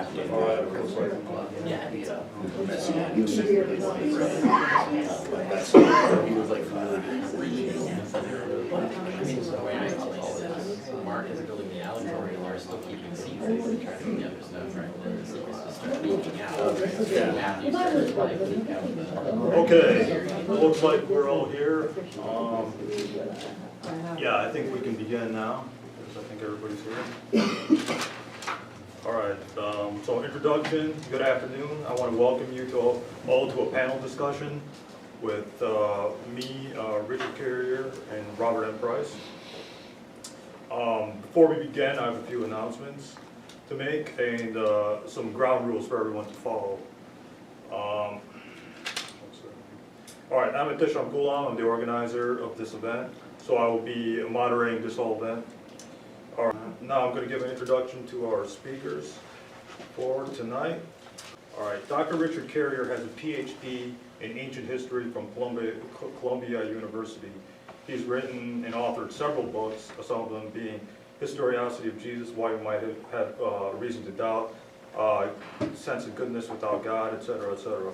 All right, of course. Yeah, I think so. He was like I mean, the way I explain it is, Mark is building the allegory, Laura's still keeping seats, and he's trying to put the other stuff, right? And the secrets just start leaking out. Matthew starts like leaking out the. Okay, looks like we're all here. Yeah, I think we can begin now, because I think everybody's here. All right, so introduction, good afternoon. I want to welcome you to all to a panel discussion with me, Richard Carrier, and Robert M. Price. Before we begin, I have a few announcements to make and some ground rules for everyone to follow. All right, I'm Ehteshaam Gulam. I'm the organizer of this event, so I will be moderating this whole event. All right, now I'm going to give an introduction to our speakers for tonight. All right, Dr. Richard Carrier has a PhD in ancient history from Columbia University. He's written and authored several books, some of them being Historicity of Jesus, Why We Might Have Reason to Doubt, Sense of Goodness Without God, etc., etc.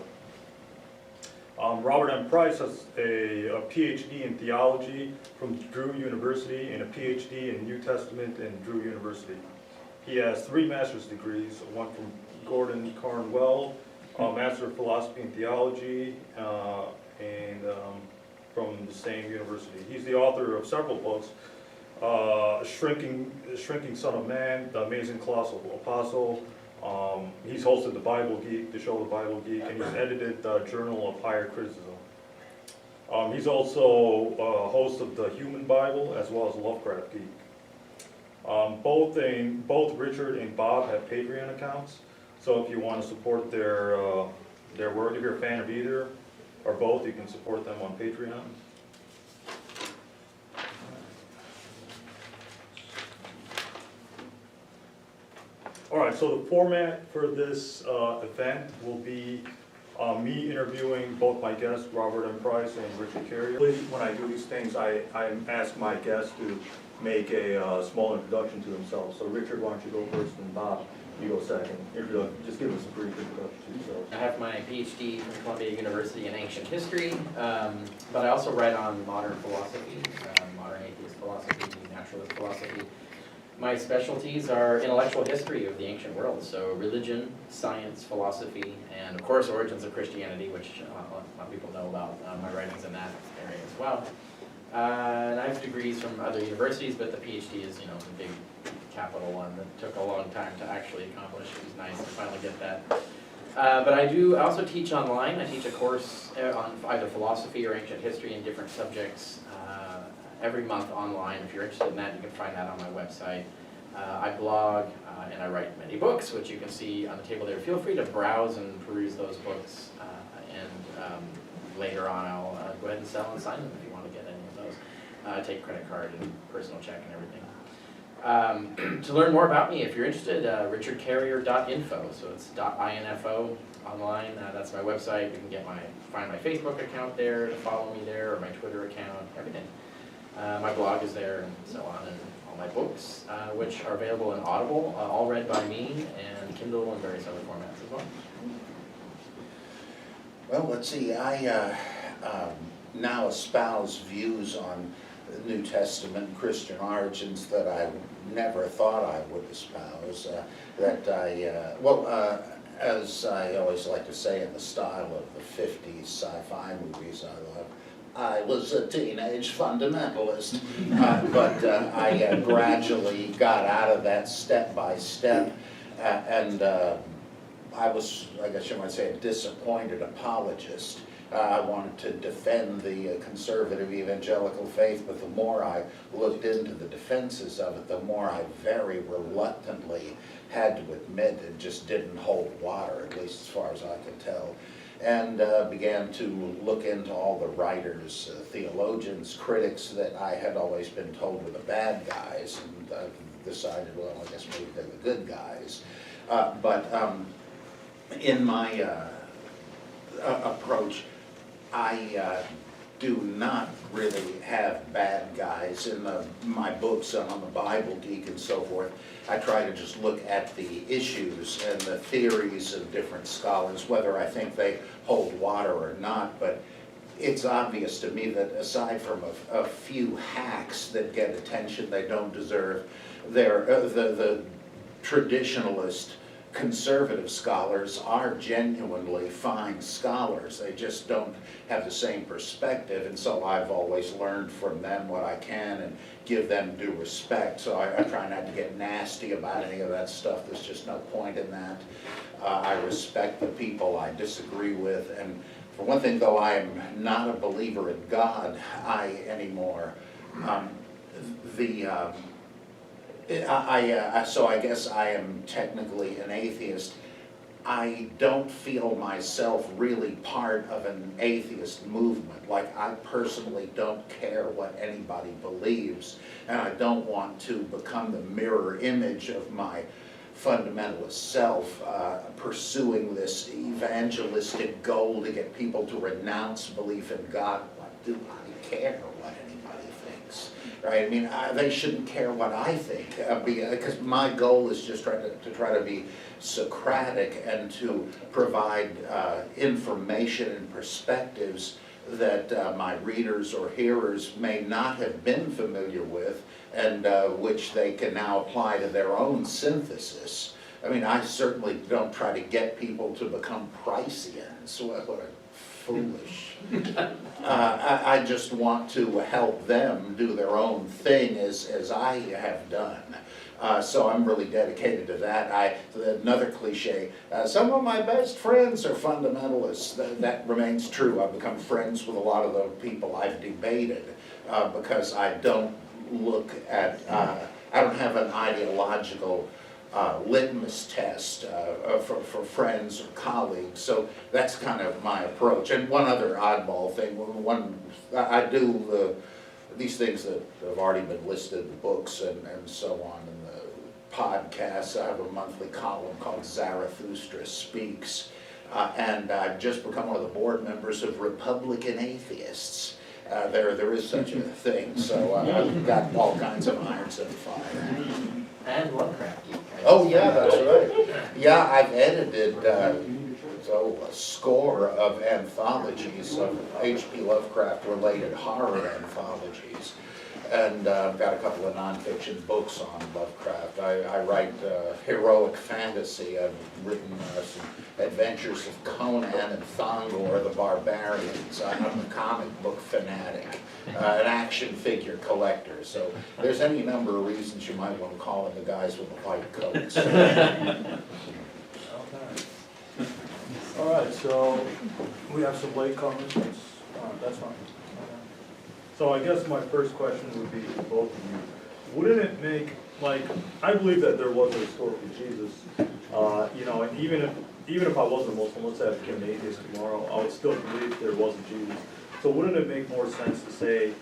Robert M. Price has a PhD in theology from Drew University and a PhD in New Testament in Drew University. He has 3 master's degrees, one from Gordon Cornwell, Master of Philosophy and Theology, and from the same university. He's the author of several books, Shrinking Son of Man, The Amazing Colossal Apostle. He's hosted the Bible Geek, the show The Bible Geek, and he's edited the Journal of Higher Criticism. He's also host of the Human Bible as well as Lovecraft Geek. Both Richard and Bob have Patreon accounts, so if you want to support their work, if you're a fan of either or both, you can support them on Patreon. All right, so the format for this event will be me interviewing both my guests, Robert M. Price and Richard Carrier. When I do these things, I ask my guests to make a small introduction to themselves. So Richard, why don't you go first, and Bob, you go second. Just give us a brief introduction to yourself. I have my PhD from Columbia University in ancient history, but I also write on modern philosophy, modern atheist philosophy, naturalist philosophy. My specialties are intellectual history of the ancient world, so religion, science, philosophy, and of course origins of Christianity, which a lot of people know about my writings in that area as well. And I have degrees from other universities, but the PhD is, the big capital one that took a long time to actually accomplish. It was nice to finally get that. But I also teach online. I teach a course on either philosophy or ancient history in different subjects every month online. If you're interested in that, you can find that on my website. I blog and I write many books, which you can see on the table there. Feel free to browse and peruse those books, and later on I'll go ahead and sell and sign them if you want to get any of those. I take credit card and personal check and everything. To learn more about me, if you're interested, richardcarrier.info, so it's .info online. That's my website. You can find my Facebook account there, to follow me there, or my Twitter account, everything. My blog is there, and so on, and all my books, which are available in Audible, all read by me, and Kindle, and various other formats as well. Well, let's see, I now espouse views on the New Testament Christian origins that I never thought I would espouse. As I always like to say, in the style of the 50s sci-fi movies I love, I was a teenage fundamentalist, but I gradually got out of that step by step, and I was, I guess you might say, a disappointed apologist. I wanted to defend the conservative evangelical faith, but the more I looked into the defenses of it, the more I very reluctantly had to admit it just didn't hold water, at least as far as I could tell. And began to look into all the writers, theologians, critics that I had always been told were the bad guys, and decided, well, I guess maybe they're the good guys. But in my approach, I do not really have bad guys. In my books on the Bible Geek and so forth, I try to just look at the issues and the theories of different scholars, whether I think they hold water or not. But it's obvious to me that aside from a few hacks that get attention they don't deserve, the traditionalist conservative scholars are genuinely fine scholars. They just don't have the same perspective, and so I've always learned from them what I can and give them due respect. So I try not to get nasty about any of that stuff. There's just no point in that. I respect the people I disagree with, and for one thing, though I am not a believer in God anymore, so I guess I am technically an atheist. I don't feel myself really part of an atheist movement. Like, I personally don't care what anybody believes, and I don't want to become the mirror image of my fundamentalist self, pursuing this evangelistic goal to get people to renounce belief in God. What do I care what anybody thinks? Right? I mean, they shouldn't care what I think, because my goal is just to try to be Socratic and to provide information and perspectives that my readers or hearers may not have been familiar with, and which they can now apply to their own synthesis. I mean, I certainly don't try to get people to become Priceans. What a foolish. I just want to help them do their own thing as I have done. So I'm really dedicated to that. Another cliche, some of my best friends are fundamentalists. That remains true. I've become friends with a lot of the people I've debated because I don't look at, I don't have an ideological litmus test for friends or colleagues. So that's kind of my approach. And one other oddball thing, I do these things that have already been listed in books and so on in the podcasts. I have a monthly column called Zarathustra Speaks, and I've just become one of the board members of Republican Atheists. There is such a thing, so I've got all kinds of irons in the fire. And Lovecraft Geek. Oh yeah, that's right. Yeah, I've edited a score of anthologies of H.P. Lovecraft-related horror anthologies, and I've got a couple of nonfiction books on Lovecraft. I write heroic fantasy. I've written some adventures of Conan and Thongor the Barbarians. I'm a comic book fanatic, an action figure collector. So there's any number of reasons you might want to call in the guys with the white coats. All right, so we have some late comments. That's fine. So I guess my first question would be to both of you. Wouldn't it make, like, I believe that there was a historical Jesus, and even if I wasn't a Muslim, let's say I became an atheist tomorrow, I would still believe there was a Jesus. So wouldn't it make more sense to say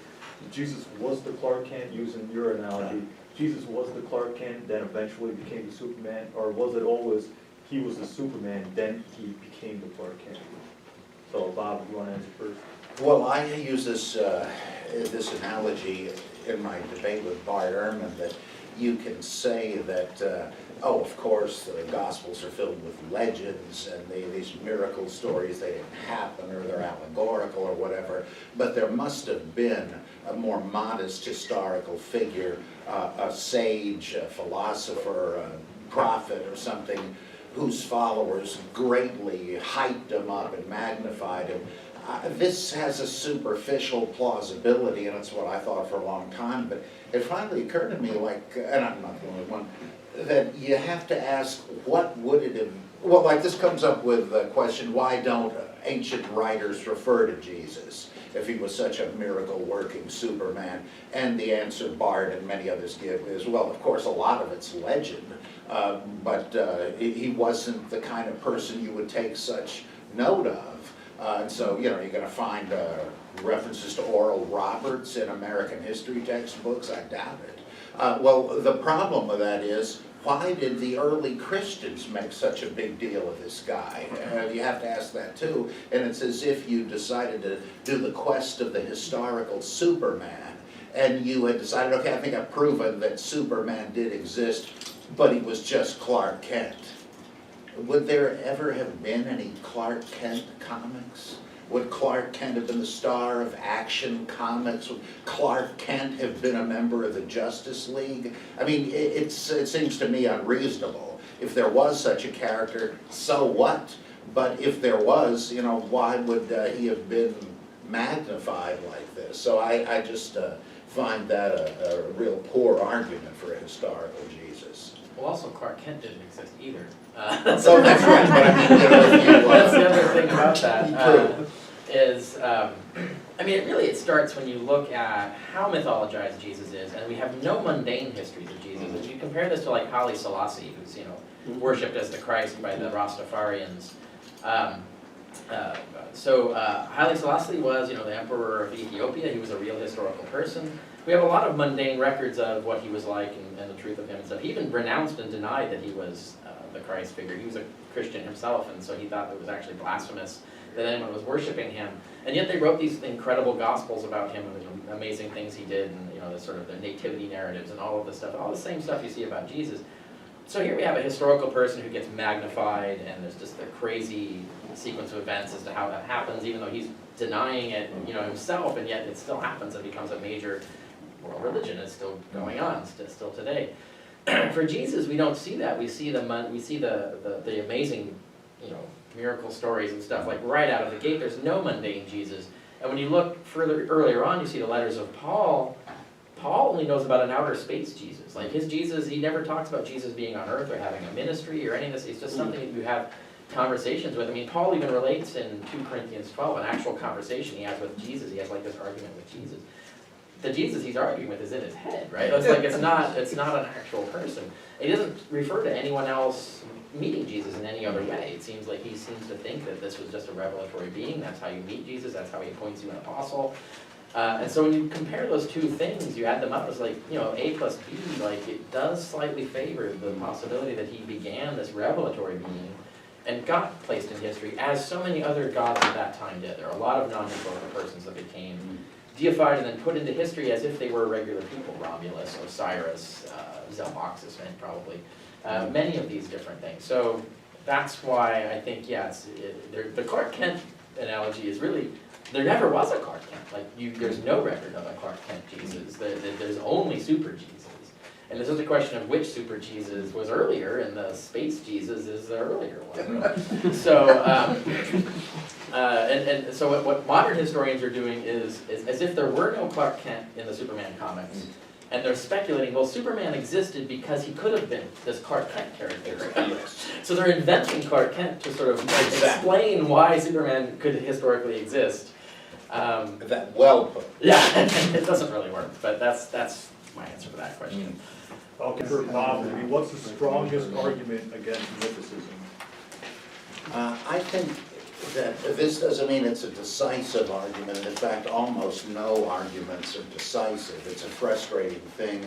Jesus was the Clark Kent, using your analogy, Jesus was the Clark Kent, then eventually became the Superman, or was it always he was the Superman, then he became the Clark Kent? So Bob, you want to answer first? Well, I use this analogy in my debate with Bart Ehrman, that you can say that, of course, the Gospels are filled with legends and these miracle stories, they didn't happen or they're allegorical or whatever, but there must have been a more modest historical figure, a sage, a philosopher, a prophet or something, whose followers greatly hyped him up and magnified him. This has a superficial plausibility, and it's what I thought for a long time, but it finally occurred to me, and I'm not the only one, that you have to ask, what would it have, well, this comes up with the question, why don't ancient writers refer to Jesus if he was such a miracle-working Superman? And the answer Bart and many others give is, well, of course, a lot of it's legend, but he wasn't the kind of person you would take such note of. And so, you're going to find references to Oral Roberts in American history textbooks? I doubt it. Well, the problem with that is, why did the early Christians make such a big deal of this guy? You have to ask that too. And it's as if you decided to do the quest of the historical Superman, and you had decided, okay, I think I've proven that Superman did exist, but he was just Clark Kent. Would there ever have been any Clark Kent comics? Would Clark Kent have been the star of Action Comics? Would Clark Kent have been a member of the Justice League? I mean, it seems to me unreasonable. If there was such a character, so what? But if there was, you know, why would he have been magnified like this? So I just find that a real poor argument for a historical Jesus. Well, also Clark Kent didn't exist either. So that's right, but I mean, you know, if you, That's the other thing about that, True. is, I mean, it starts when you look at how mythologized Jesus is, and we have no mundane histories of Jesus. If you compare this to like Haile Selassie, who's, you know, worshipped as the Christ by the Rastafarians. Haile Selassie was, you know, the emperor of Ethiopia. He was a real historical person. We have a lot of mundane records of what he was like and the truth of him and stuff. He even renounced and denied that he was the Christ figure. He was a Christian himself, and so he thought it was actually blasphemous that anyone was worshiping him. And yet they wrote these incredible gospels about him and the amazing things he did, and, you know, the sort of the nativity narratives and all of this stuff, all the same stuff you see about Jesus. So here we have a historical person who gets magnified, and there's just a crazy sequence of events as to how that happens, even though he's denying it, you know, himself, and yet it still happens and becomes a major world religion. It's still going on, still today. For Jesus, we don't see that. We see the amazing, you know, miracle stories and stuff like right out of the gate. There's no mundane Jesus. And when you look further earlier on, you see the letters of Paul. Paul only knows about an outer space Jesus. Like his Jesus, he never talks about Jesus being on earth or having a ministry or any of this. It's just something that you have conversations with. I mean, Paul even relates in 2 Corinthians 12, an actual conversation he has with Jesus. He has like this argument with Jesus. The Jesus he's arguing with is in his head, right? It's like it's not an actual person. He doesn't refer to anyone else meeting Jesus in any other way. It seems like he seems to think that this was just a revelatory being. That's how you meet Jesus. That's how he appoints you an apostle. And so when you compare those two things, you add them up, it's like, you know, A plus B, like it does slightly favor the possibility that he began this revelatory being and got placed in history, as so many other gods of that time did. There are a lot of non-historical persons that became deified and then put into history as if they were regular people. Romulus, Osiris, Zalmoxis, probably. Many of these different things. So that's why I think, yes, the Clark Kent analogy is really, there never was a Clark Kent. Like, there's no record of a Clark Kent Jesus. There's only Super Jesus. And this is a question of which Super Jesus was earlier, and the Space Jesus is the earlier one. So, so what modern historians are doing is as if there were no Clark Kent in the Superman comics, and they're speculating, well, Superman existed because he could have been this Clark Kent character. Yes. So they're inventing Clark Kent to sort of explain why Superman could historically exist. That well put. Yeah, it doesn't really work, but that's my answer to that question. Okay, for Bob, I mean, what's the strongest argument against mythicism? I think that this doesn't mean it's a decisive argument. In fact, almost no arguments are decisive. It's a frustrating thing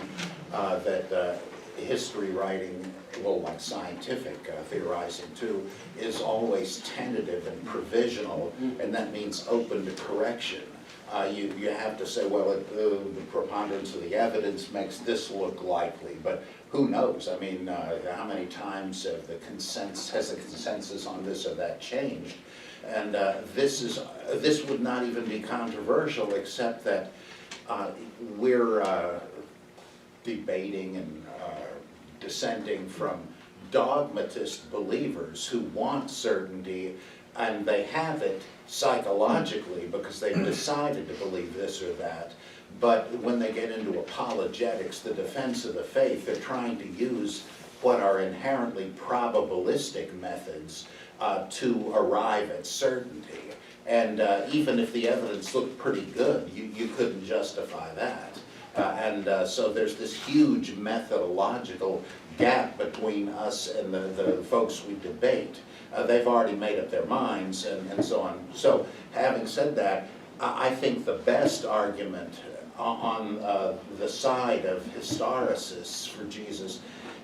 that history writing, well, like scientific theorizing too, is always tentative and provisional, and that means open to correction. You have to say, well, the preponderance of the evidence makes this look likely, but who knows? I mean, how many times has the consensus on this or that changed? And this would not even be controversial, except that we're debating and dissenting from dogmatist believers who want certainty, and they have it psychologically because they've decided to believe this or that. But when they get into apologetics, the defense of the faith, they're trying to use what are inherently probabilistic methods to arrive at certainty. And even if the evidence looked pretty good, you couldn't justify that. So there's this huge methodological gap between us and the folks we debate. They've already made up their minds and so on. So having said that, I think the best argument on the side of historicists for Jesus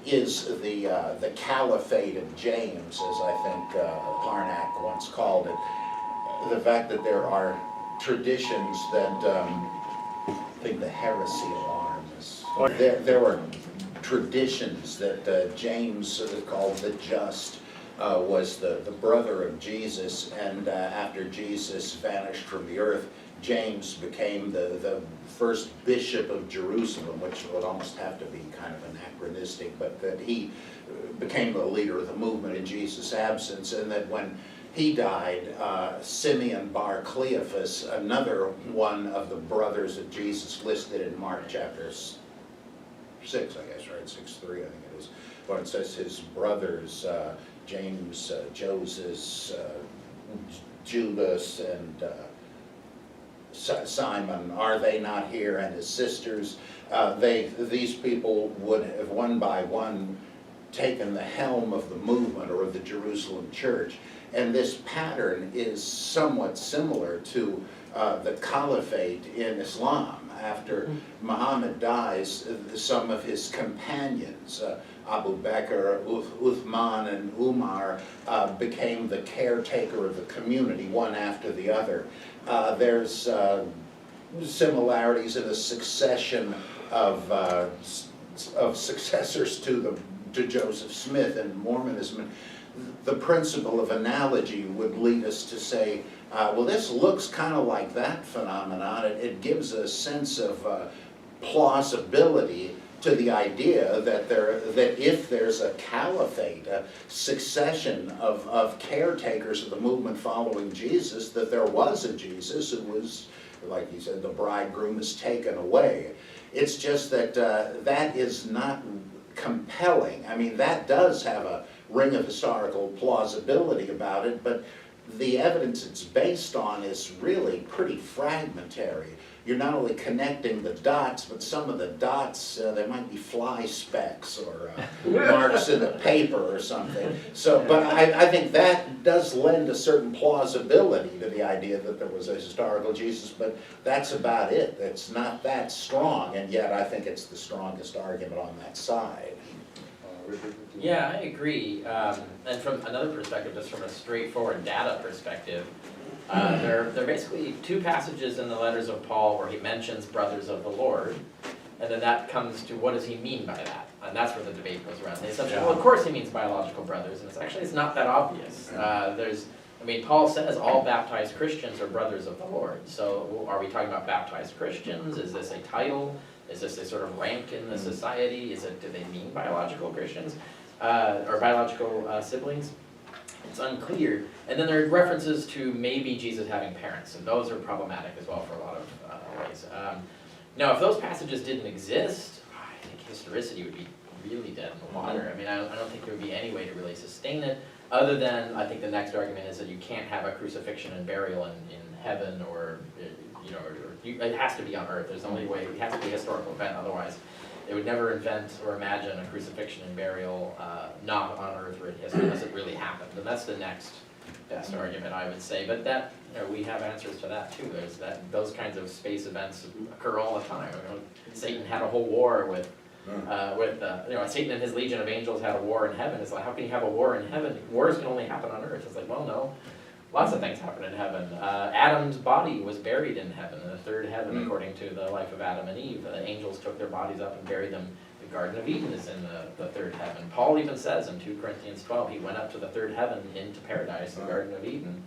is the Caliphate of James, as I think Harnack once called it. The fact that there are traditions that, I think the heresy alarm is, there were traditions that James called the Just, was the brother of Jesus, and after Jesus vanished from the earth, James became the first bishop of Jerusalem, which would almost have to be kind of anachronistic, but that he became the leader of the movement in Jesus' absence, and that when he died, Simeon Bar Cleophas, another one of the brothers of Jesus listed in Mark chapter 6, I guess, right, 6:3, I think it is, when it says his brothers, James, Joseph, Judas, and Simon, are they not here, and his sisters, these people would have one by one taken the helm of the movement or of the Jerusalem church. And this pattern is somewhat similar to the caliphate in Islam. After Muhammad dies, some of his companions, Abu Bakr, Uthman, and Umar, became the caretaker of the community, one after the other. There's similarities in the succession of successors to Joseph Smith and Mormonism. The principle of analogy would lead us to say, well, this looks kind of like that phenomenon. It gives a sense of plausibility to the idea that if there's a caliphate, a succession of caretakers of the movement following Jesus, that there was a Jesus who was, like he said, the bridegroom is taken away. It's just that that is not compelling. I mean, that does have a ring of historical plausibility about it, but the evidence it's based on is really pretty fragmentary. You're not only connecting the dots, but some of the dots, there might be fly specks or marks in the paper or something. So, but I think that does lend a certain plausibility to the idea that there was a historical Jesus, but that's about it. It's not that strong, and yet I think it's the strongest argument on that side. Yeah, I agree. And from another perspective, just from a straightforward data perspective, there are basically two passages in the letters of Paul where he mentions brothers of the Lord, and then that comes to what does he mean by that? And that's where the debate goes around. They say, well, of course he means biological brothers, and it's not that obvious. Paul says all baptized Christians are brothers of the Lord. So are we talking about baptized Christians? Is this a title? Is this a sort of rank in the society? Do they mean biological Christians or biological siblings? It's unclear. And then there are references to maybe Jesus having parents, and those are problematic as well for a lot of ways. Now, if those passages didn't exist, I think historicity would be really dead in the water. I mean, I don't think there would be any way to really sustain it, other than I think the next argument is that you can't have a crucifixion and burial in heaven, or it has to be on earth. There's the only way. It has to be a historical event, otherwise they would never invent or imagine a crucifixion and burial not on earth or in history unless it really happened. And that's the next best argument, I would say. But that we have answers to that too. There's those kinds of space events occur all the time. Satan had a whole war with Satan and his legion of angels had a war in heaven. It's like, how can you have a war in heaven? Wars can only happen on earth. It's like, well, no. Lots of things happen in heaven. Adam's body was buried in heaven, in the third heaven, according to the life of Adam and Eve. The angels took their bodies up and buried them. The Garden of Eden is in the third heaven. Paul even says in 2 Corinthians 12, he went up to the third heaven into paradise, the Garden of Eden.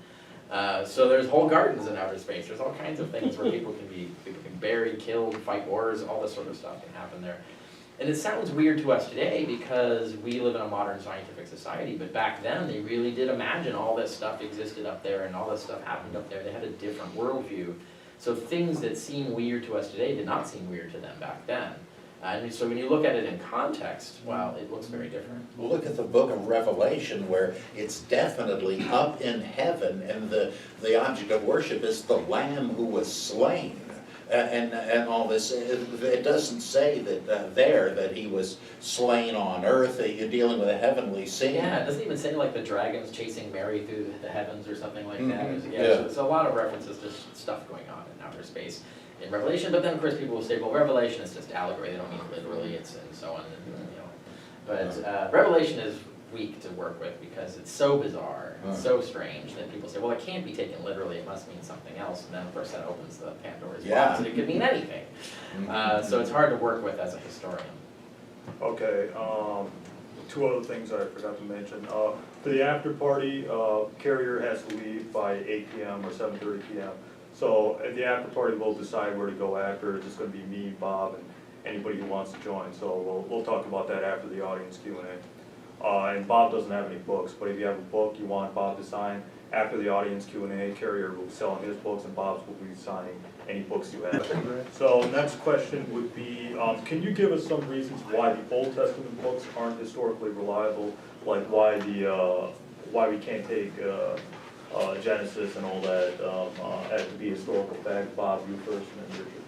So there's whole gardens in outer space. There's all kinds of things where people can be buried, killed, fight wars, all this sort of stuff can happen there. And it sounds weird to us today because we live in a modern scientific society, but back then they really did imagine all this stuff existed up there and all this stuff happened up there. They had a different worldview. So things that seem weird to us today did not seem weird to them back then. And so when you look at it in context, well, it looks very different. Well, look at the book of Revelation, where it's definitely up in heaven, and the object of worship is the Lamb who was slain. And all this, it doesn't say that that he was slain on earth, that you're dealing with a heavenly scene. Yeah, it doesn't even say like the dragons chasing Mary through the heavens or something like that. Mm-hmm. So there's a lot of references to stuff going on in outer space in Revelation, but then of course people will say, well, Revelation is just allegory, they don't mean literally, and so on. But Revelation is weak to work with because it's so bizarre, and so strange that people say, well, it can't be taken literally, it must mean something else, and then of course that opens the Pandora's box, and it could mean anything. So it's hard to work with as a historian. Okay, two other things I forgot to mention. For the after party, Carrier has to leave by 8 PM or 7:30 PM. So at the after party, we'll decide where to go after. It's just gonna be me, Bob, and anybody who wants to join. So we'll talk about that after the audience Q&A. And Bob doesn't have any books, but if you have a book you want Bob to sign, after the audience Q&A, Carrier will be selling his books and Bob's will be signing any books you have. So next question would be, can you give us some reasons why the Old Testament books aren't historically reliable? Like why we can't take Genesis and all that as to be historical fact? Bob, you first and then Richard.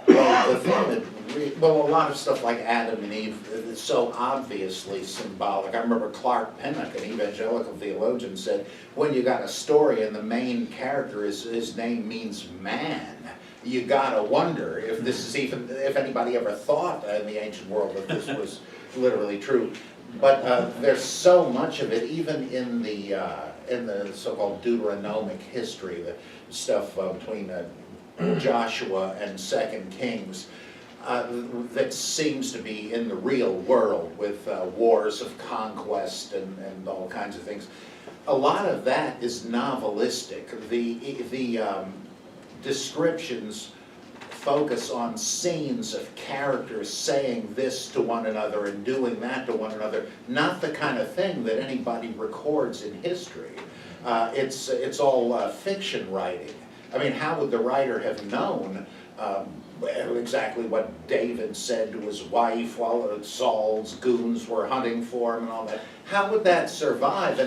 Well, the thing that, a lot of stuff like Adam and Eve is so obviously symbolic. I remember Clark Pinnock, an evangelical theologian, said, when you got a story and the main character his name means man, you gotta wonder if this is if anybody ever thought in the ancient world that this was literally true. But there's so much of it, even in the so-called Deuteronomic history, the stuff between Joshua and 2 Kings, that seems to be in the real world with wars of conquest and all kinds of things. A lot of that is novelistic. The descriptions focus on scenes of characters saying this to one another and doing that to one another, not the kind of thing that anybody records in history. It's all fiction writing. I mean, how would the writer have known exactly what David said to his wife while Saul's goons were hunting for him and all that? How would that survive?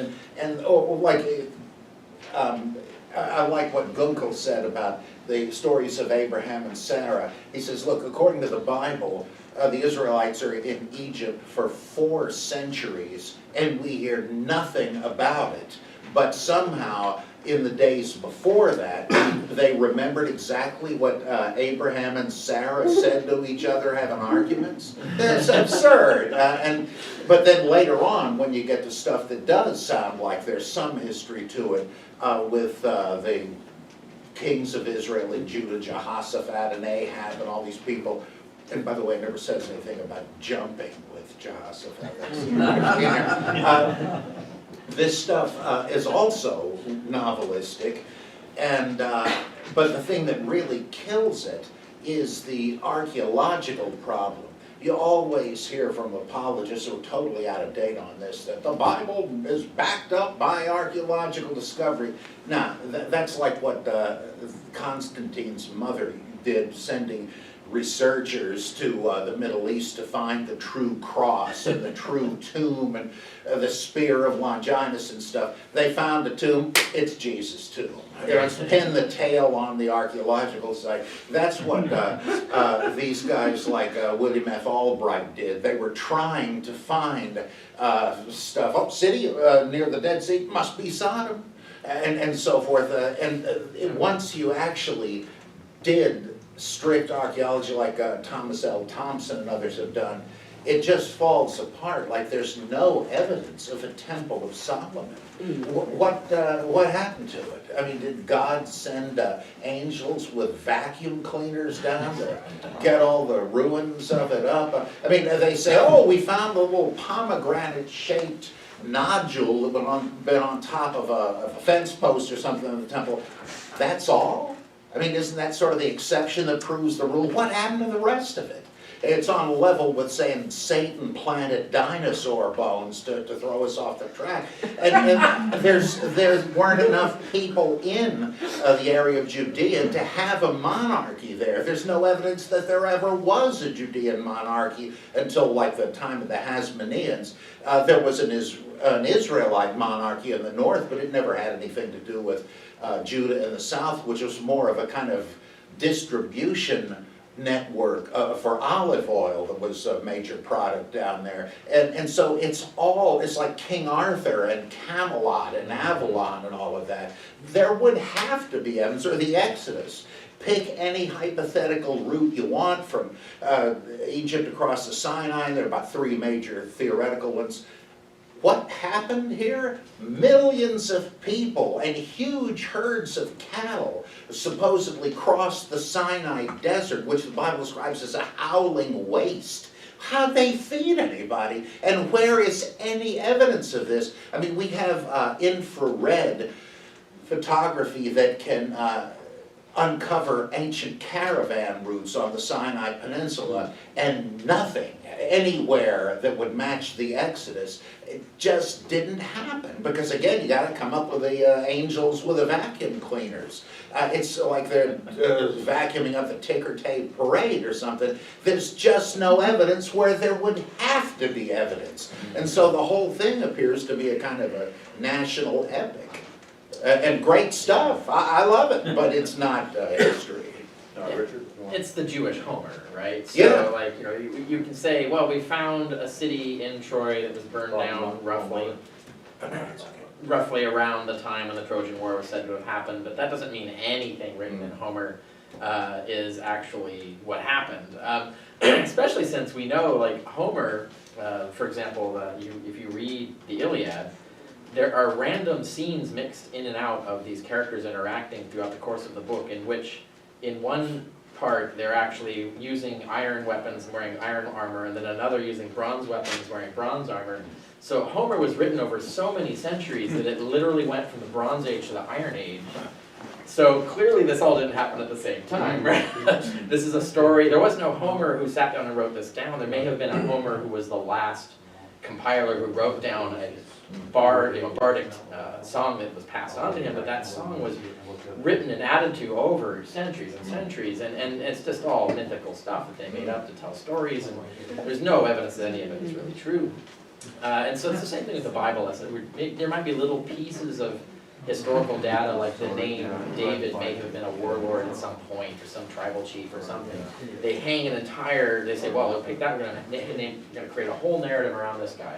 I like what Gunkel said about the stories of Abraham and Sarah. He says, look, according to the Bible, the Israelites are in Egypt for 4 centuries, and we hear nothing about it. But somehow, in the days before that, they remembered exactly what Abraham and Sarah said to each other having arguments. That's absurd. But then later on, when you get to stuff that does sound like there's some history to it, with the kings of Israel and Judah, Jehoshaphat and Ahab and all these people. And by the way, it never says anything about jumping with Jehoshaphat. This stuff is also novelistic, and but the thing that really kills it is the archaeological problem. You always hear from apologists who are totally out of date on this, that the Bible is backed up by archaeological discovery. Now, that's like what Constantine's mother did, sending researchers to the Middle East to find the true cross and the true tomb and the spear of Longinus and stuff. They found the tomb, it's Jesus' tomb. Let's pin the tail on the archaeological site. That's what these guys like William F. Albright did. They were trying to find stuff. Oh, city near the Dead Sea, must be Sodom, and so forth. Once you actually did strict archaeology like Thomas L. Thompson and others have done, it just falls apart. Like there's no evidence of a Temple of Solomon. What happened to it? I mean, did God send angels with vacuum cleaners down to get all the ruins of it up? I mean, they say, oh, we found a little pomegranate-shaped nodule that had been on top of a fence post or something in the temple. That's all? I mean, isn't that sort of the exception that proves the rule? What happened to the rest of it? It's on a level with saying Satan planted dinosaur bones to throw us off the track. And there weren't enough people in the area of Judea to have a monarchy there. There's no evidence that there ever was a Judean monarchy until like the time of the Hasmoneans. There was an Israelite monarchy in the north, but it never had anything to do with Judah in the south, which was more of a kind of distribution network for olive oil that was a major product down there. And so it's like King Arthur and Camelot and Avalon and all of that. There would have to be evidence, or the Exodus. Pick any hypothetical route you want from Egypt across the Sinai. There are about 3 major theoretical ones. What happened here? Millions of people and huge herds of cattle supposedly crossed the Sinai desert, which the Bible describes as a howling waste. How'd they feed anybody? And where is any evidence of this? I mean, we have infrared photography that can uncover ancient caravan routes on the Sinai Peninsula, and nothing anywhere that would match the Exodus. It just didn't happen, because again, you got to come up with the angels with the vacuum cleaners. It's like they're vacuuming up the ticker tape parade or something. There's just no evidence where there would have to be evidence. And so the whole thing appears to be a kind of a national epic. And great stuff. I love it, but it's not history. Richard? It's the Jewish Homer, right? So, Yeah. like, you know, you can say, well, we found a city in Troy that was burned down roughly around the time when the Trojan War was said to have happened, but that doesn't mean anything written in Homer is actually what happened. Especially since we know, like, Homer, for example, if you read the Iliad, there are random scenes mixed in and out of these characters interacting throughout the course of the book, in which, in one part, they're actually using iron weapons and wearing iron armor, and then another using bronze weapons wearing bronze armor. So Homer was written over so many centuries that it literally went from the Bronze Age to the Iron Age. So clearly this all didn't happen at the same time, right? This is a story. There was no Homer who sat down and wrote this down. There may have been a Homer who was the last compiler who wrote down a bardic song that was passed on to him, but that song was written and added to over centuries and centuries, and it's just all mythical stuff that they made up to tell stories, and there's no evidence that any of it is really true. And so it's the same thing with the Bible. There might be little pieces of historical data, like the name David may have been a warlord at some point, or some tribal chief or something. They hang an entire, they say, well, we'll pick that, we're gonna create a whole narrative around this guy.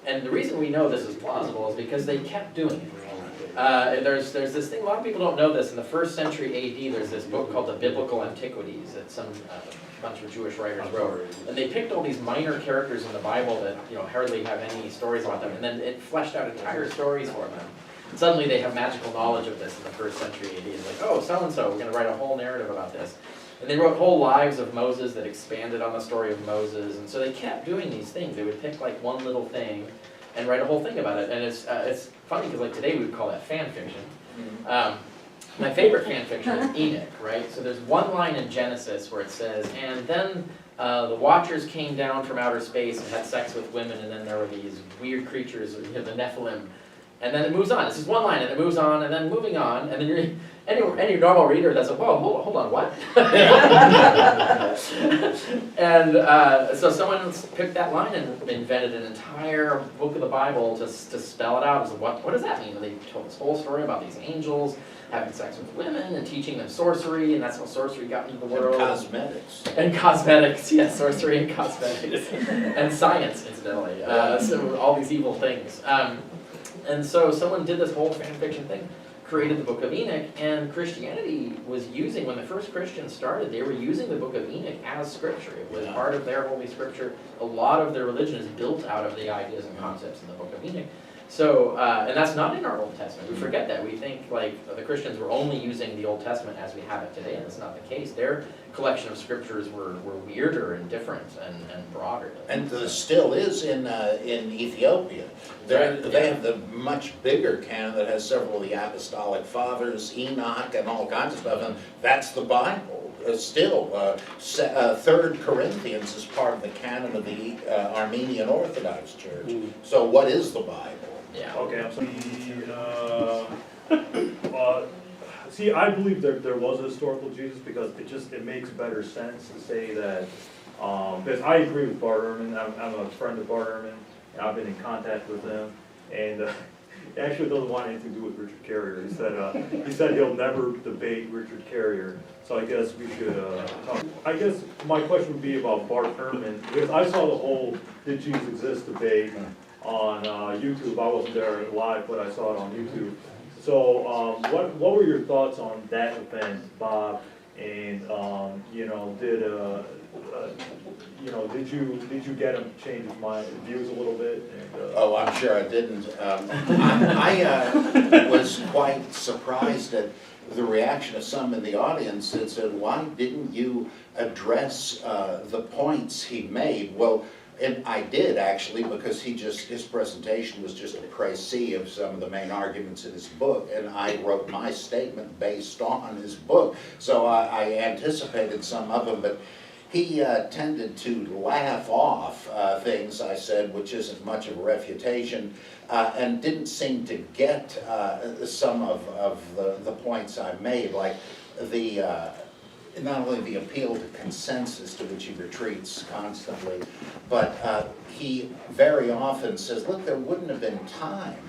And the reason we know this is plausible is because they kept doing it. There's this thing, a lot of people don't know this, in the 1st century AD, there's this book called the Biblical Antiquities that some bunch of Jewish writers wrote. And they picked all these minor characters in the Bible that, you know, hardly have any stories about them, and then it fleshed out entire stories for them. Suddenly they have magical knowledge of this in the 1st century AD. It's like, oh, so-and-so, we're going to write a whole narrative about this. And they wrote whole lives of Moses that expanded on the story of Moses. And so they kept doing these things. They would pick like one little thing and write a whole thing about it. And it's funny because like today we would call that fan fiction. My favorite fan fiction is Enoch, right? So there's one line in Genesis where it says, and then the Watchers came down from outer space and had sex with women, and then there were these weird creatures, you know, the Nephilim. And then it moves on. This is one line, and it moves on, and then moving on, and then any normal reader does it. Whoa, hold on, what? And so someone picked that line and invented an entire book of the Bible to spell it out. So what does that mean? And they told this whole story about these angels having sex with women and teaching them sorcery, and that's how sorcery got into the world. And cosmetics. And cosmetics, yes, sorcery and cosmetics. And science, incidentally. So all these evil things. And so someone did this whole fan fiction thing, created the Book of Enoch, and Christianity was using, when the first Christians started, they were using the Book of Enoch as scripture. It was part of their holy scripture. A lot of their religion is built out of the ideas and concepts in the Book of Enoch. So, and that's not in our Old Testament. We forget that. We think like the Christians were only using the Old Testament as we have it today, and that's not the case. Their collection of scriptures were weirder and different and broader. And there still is in Ethiopia. They have the much bigger canon that has several of the apostolic fathers, Enoch, and all kinds of stuff, and that's the Bible. Still, 3rd Corinthians is part of the canon of the Armenian Orthodox Church. So what is the Bible? Yeah. Okay, I'm sorry. See, I believe there was a historical Jesus because it makes better sense to say that, because I agree with Bart Ehrman. I'm a friend of Bart Ehrman, and I've been in contact with him, and he actually doesn't want anything to do with Richard Carrier. He said he'll never debate Richard Carrier, so I guess we should talk. I guess my question would be about Bart Ehrman, because I saw the whole Did Jesus Exist debate on YouTube. I wasn't there live, but I saw it on YouTube. So what were your thoughts on that event, Bob? And, you know, did you get him to change his mind, views a little bit? And, Oh, I'm sure I didn't. I was quite surprised at the reaction of some in the audience that said, why didn't you address the points he made? Well, and I did actually, because his presentation was just a précis of some of the main arguments in his book, and I wrote my statement based on his book. So I anticipated some of them, but he tended to laugh off things I said, which isn't much of a refutation, and didn't seem to get some of the points I made, like not only the appeal to consensus, to which he retreats constantly, but he very often says, look, there wouldn't have been time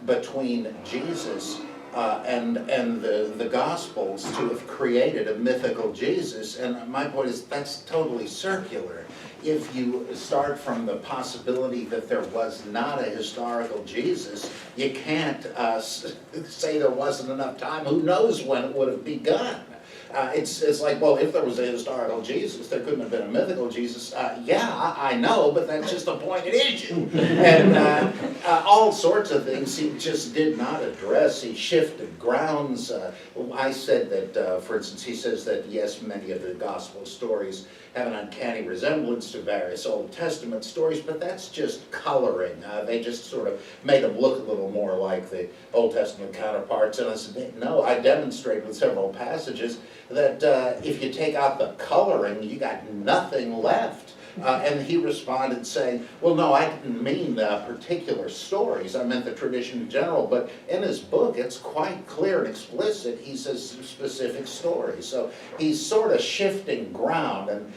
between Jesus and the Gospels to have created a mythical Jesus. And my point is, that's totally circular. If you start from the possibility that there was not a historical Jesus, you can't say there wasn't enough time. Who knows when it would have begun? It's like, well, if there was a historical Jesus, there couldn't have been a mythical Jesus. Yeah, I know, but that's just a pointed issue. And all sorts of things he just did not address. He shifted grounds. I said that, for instance, he says that, yes, many of the gospel stories have an uncanny resemblance to various Old Testament stories, but that's just coloring. They just sort of made them look a little more like the Old Testament counterparts. And I said, no, I demonstrate with several passages that if you take out the coloring, you got nothing left. And he responded saying, well, no, I didn't mean particular stories. I meant the tradition in general. But in his book, it's quite clear and explicit. He says specific stories. So he's sort of shifting ground. And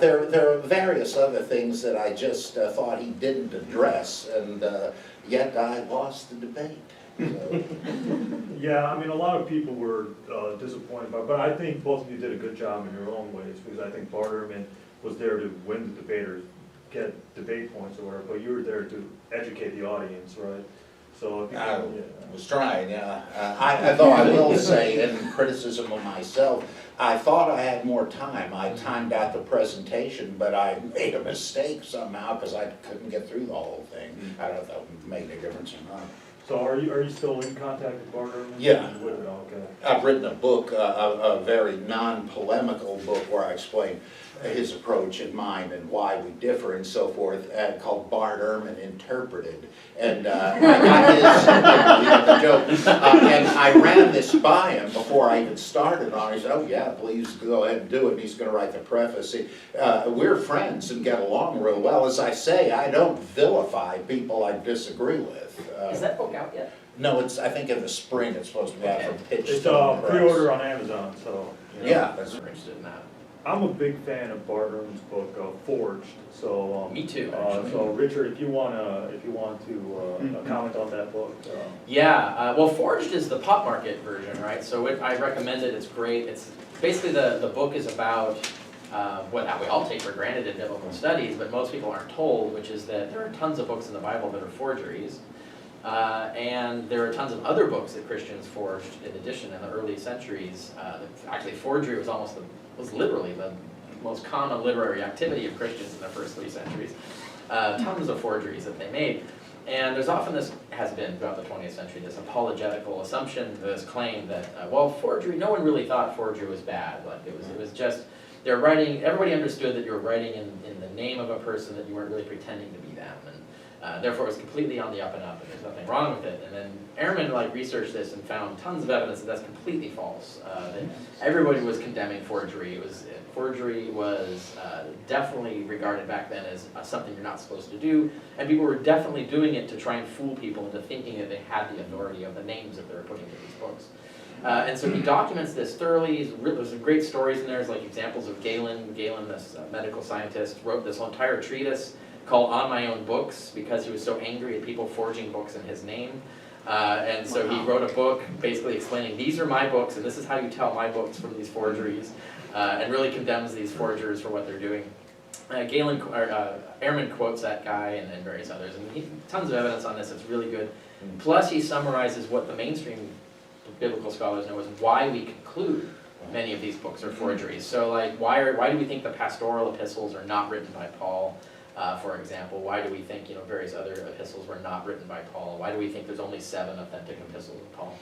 there are various other things that I just thought he didn't address. And yet I lost the debate. So. Yeah, I mean, a lot of people were disappointed but I think both of you did a good job in your own ways, because I think Barterman was there to win the debate or get debate points or whatever, but you were there to educate the audience, right? So I was trying, yeah. Though I will say, in criticism of myself, I thought I had more time. I timed out the presentation, but I made a mistake somehow because I couldn't get through the whole thing. I don't know if that made any difference or not. So are you still in contact with Barterman? Yeah. Okay. I've written a book, a very non-polemical book where I explain his approach and mine and why we differ and so forth, called Bart Ehrman Interpreted. And I got his, the joke. And I ran this by him before I even started on it. He said, oh yeah, please go ahead and do it. And he's going to write the preface. We're friends and get along real well. As I say, I don't vilify people I disagree with. Is that book out yet? No, it's, I think in the spring it's supposed to be out from Pitch. It's pre-order on Amazon, so. You know. Yeah, that's I'm interested in that. I'm a big fan of Barterman's book, Forged. So Me too, actually. so Richard, if you want to comment on that book. Yeah, well, Forged is the pop market version, right? So I recommend it. It's great. It's basically the book is about what we all take for granted in biblical studies, but most people aren't told, which is that there are tons of books in the Bible that are forgeries. And there are tons of other books that Christians forged in addition in the early centuries. Actually, forgery was literally the most common literary activity of Christians in the first 3 centuries. Tons of forgeries that they made. And there's often this, has been throughout the 20th century, this apologetical assumption, this claim that, well, forgery, no one really thought forgery was bad. Like it was just, they're writing, everybody understood that you were writing in the name of a person, that you weren't really pretending to be them. And therefore it was completely on the up and up, and there's nothing wrong with it. And then Ehrman researched this and found tons of evidence that that's completely false. That everybody was condemning forgery. Forgery was definitely regarded back then as something you're not supposed to do, and people were definitely doing it to try and fool people into thinking that they had the authority of the names that they were putting in these books. And so he documents this thoroughly. There's some great stories in there. There's like examples of Galen. Galen, this medical scientist, wrote this entire treatise called On My Own Books because he was so angry at people forging books in his name. And so he wrote a book basically explaining, these are my books, and this is how you tell my books from these forgeries, and really condemns these forgers for what they're doing. Ehrman quotes that guy and various others, and tons of evidence on this. It's really good. Plus, he summarizes what the mainstream biblical scholars know is why we conclude many of these books are forgeries. So like, why do we think the pastoral epistles are not written by Paul, for example? Why do we think, various other epistles were not written by Paul? Why do we think there's only 7 authentic epistles of Paul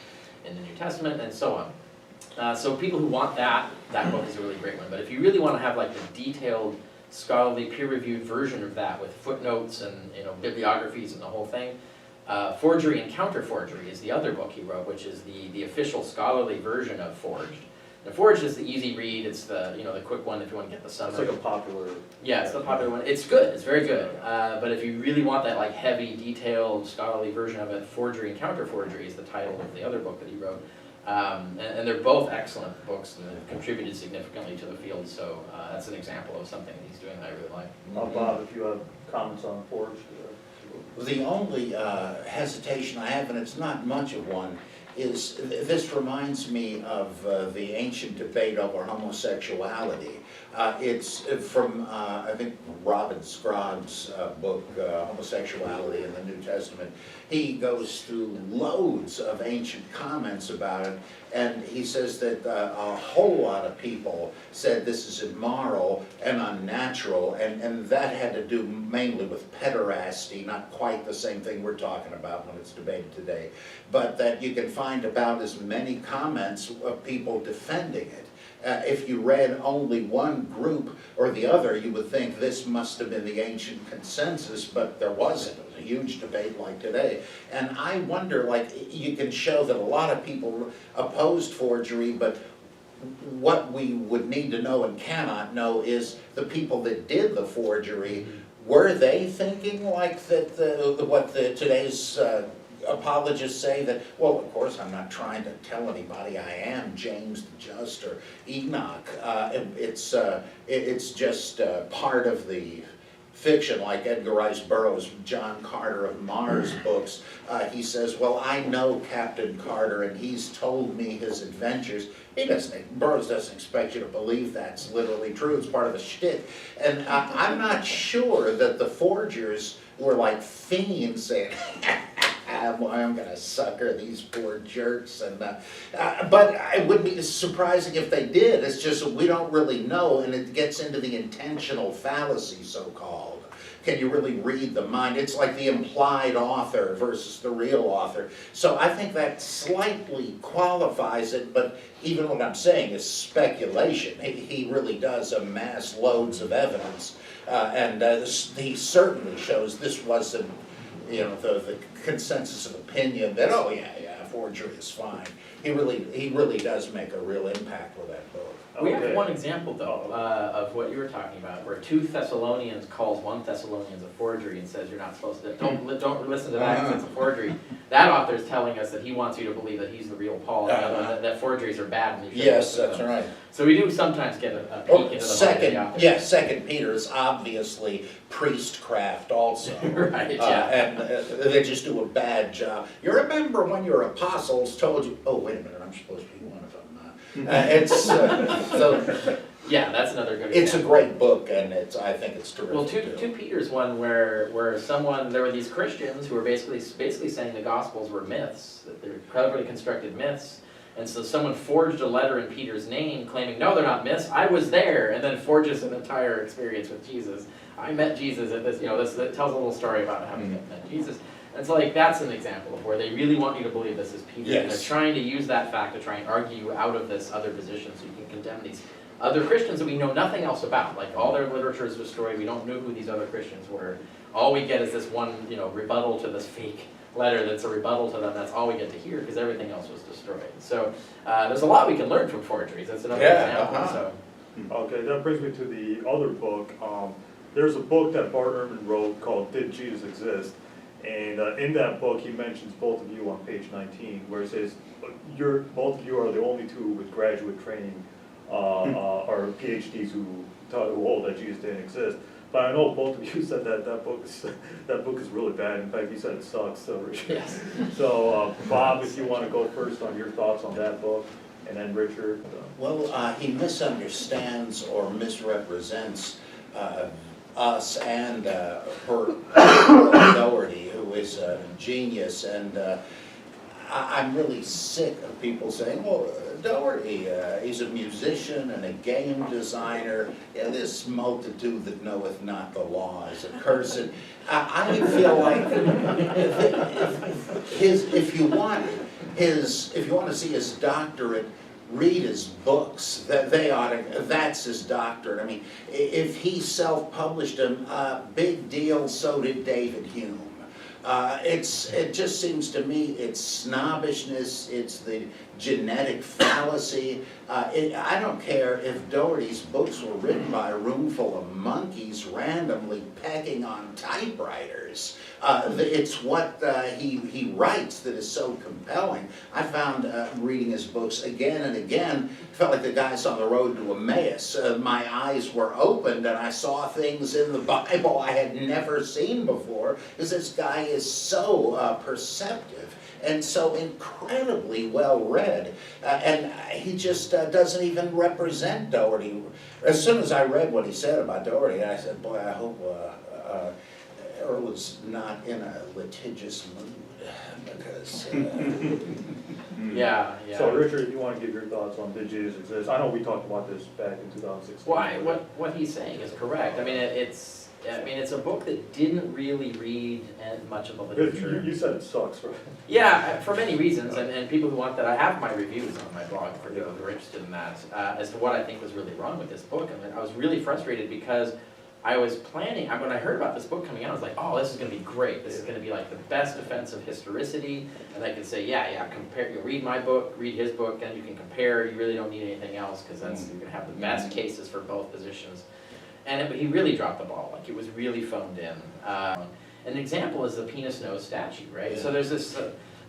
in the New Testament, and so on? So people who want that book is a really great one. But if you really want to have like the detailed, scholarly, peer-reviewed version of that with footnotes and bibliographies and the whole thing, Forgery and Counter-Forgery is the other book he wrote, which is the official scholarly version of Forged. The Forged is the easy read. It's the the quick one if you want to get the summary. It's like a popular. Yeah, it's the popular one. It's good. It's very good. But if you really want that like heavy, detailed, scholarly version of it, Forgery and Counter-Forgery is the title of the other book that he wrote. And they're both excellent books and have contributed significantly to the field. So that's an example of something that he's doing that I really like. Bob, if you have comments on Forged. The only hesitation I have, and it's not much of one, is this reminds me of the ancient debate over homosexuality. It's from, I think, Robin Scrogg's book, Homosexuality in the New Testament. He goes through loads of ancient comments about it, and he says that a whole lot of people said this is immoral and unnatural, and that had to do mainly with pederasty, not quite the same thing we're talking about when it's debated today, but that you can find about as many comments of people defending it. If you read only one group or the other, you would think this must have been the ancient consensus, but there wasn't. It was a huge debate like today. And I wonder, like, you can show that a lot of people opposed forgery, but what we would need to know and cannot know is the people that did the forgery, were they thinking like that today's apologists say that, well, of course, I'm not trying to tell anybody I am James the Just or Enoch. It's just part of the fiction, like Edgar Rice Burroughs' John Carter of Mars books. He says, well, I know Captain Carter and he's told me his adventures. Burroughs doesn't expect you to believe that's literally true. It's part of a shtick. And I'm not sure that the forgers were like fiends saying, well, I'm going to sucker these poor jerks. But it would be surprising if they did. It's just we don't really know, and it gets into the intentional fallacy, so-called. Can you really read the mind? It's like the implied author versus the real author. So I think that slightly qualifies it, but even what I'm saying is speculation. He really does amass loads of evidence, and he certainly shows this wasn't the consensus of opinion that, oh yeah, forgery is fine. He really does make a real impact with that book. We have one example, though, of what you were talking about, where 2 Thessalonians calls 1 Thessalonians a forgery and says you're not supposed to, don't listen to that because it's a forgery. That author is telling us that he wants you to believe that he's the real Paul, that forgeries are bad and you shouldn't Yes, listen to that's them. Right. So we do sometimes get a peek into the mind of the author. Yeah, 2 Peter is obviously priestcraft also. Right, yeah. And they just do a bad job. You remember when your apostles told you, oh, wait a minute, I'm supposed to be one of them. Yeah, that's another good example. It's a great book, and I think it's terrific. Well, 2 Peter's one where there were these Christians who were basically saying the Gospels were myths, that they're cleverly constructed myths. And so someone forged a letter in Peter's name claiming, no, they're not myths, I was there, and then forges an entire experience with Jesus. I met Jesus at this, that tells a little story about how he met Jesus. And so that's an example of where they really want you to believe this is Peter. Yes. And they're trying to use that fact to try and argue you out of this other position so you can condemn these other Christians that we know nothing else about. Like all their literature is destroyed, we don't know who these other Christians were. All we get is this one, rebuttal to this fake letter that's a rebuttal to them. That's all we get to hear because everything else was destroyed. So there's a lot we can learn from forgeries. That's another example. So. Okay, that brings me to the other book. There's a book that Bart Ehrman wrote called Did Jesus Exist? And in that book, he mentions both of you on page 19, where it says, both of you are the only 2 with graduate training or PhDs who hold that Jesus didn't exist. But I know both of you said that book is really bad. In fact, you said it sucks. So, Richard. Yes. So Bob, if you want to go first on your thoughts on that book, and then Richard. Well, he misunderstands or misrepresents us and Herb Doherty, who is a genius, and I'm really sick of people saying, well, Doherty, he's a musician and a game designer, this multitude that knoweth not the law is accursed. I feel like if you want to see his doctorate, read his books. That's his doctorate. I mean, if he self-published them, big deal, so did David Hume. It just seems to me it's snobbishness, it's the genetic fallacy. I don't care if Doherty's books were written by a room full of monkeys randomly pecking on typewriters. It's what he writes that is so compelling. I found reading his books again and again, felt like the guys on the road to Emmaus. My eyes were opened and I saw things in the Bible I had never seen before, because this guy is so perceptive and so incredibly well read, and he just doesn't even represent Doherty. As soon as I read what he said about Doherty, I said, boy, I hope Earl is not in a litigious mood, because Yeah. So Richard, if you want to give your thoughts on did Jesus exist? I know we talked about this back in 2016. Well, what he's saying is correct. I mean, it's a book that didn't really read much of the literature. You said it sucks, right? Yeah, for many reasons, and people who want that, I have my reviews on my blog for people who are interested in that, as to what I think was really wrong with this book. I mean, I was really frustrated because I was planning, when I heard about this book coming out, I was like, oh, this is going to be great. This is going to be like the best defense of historicity, and I can say, yeah, compare. You read my book, read his book, and you can compare. You really don't need anything else, because you're going to have the best cases for both positions. And he really dropped the ball. Like, it was really phoned in. An example is the penis nose statue, right? Yeah. So there's this.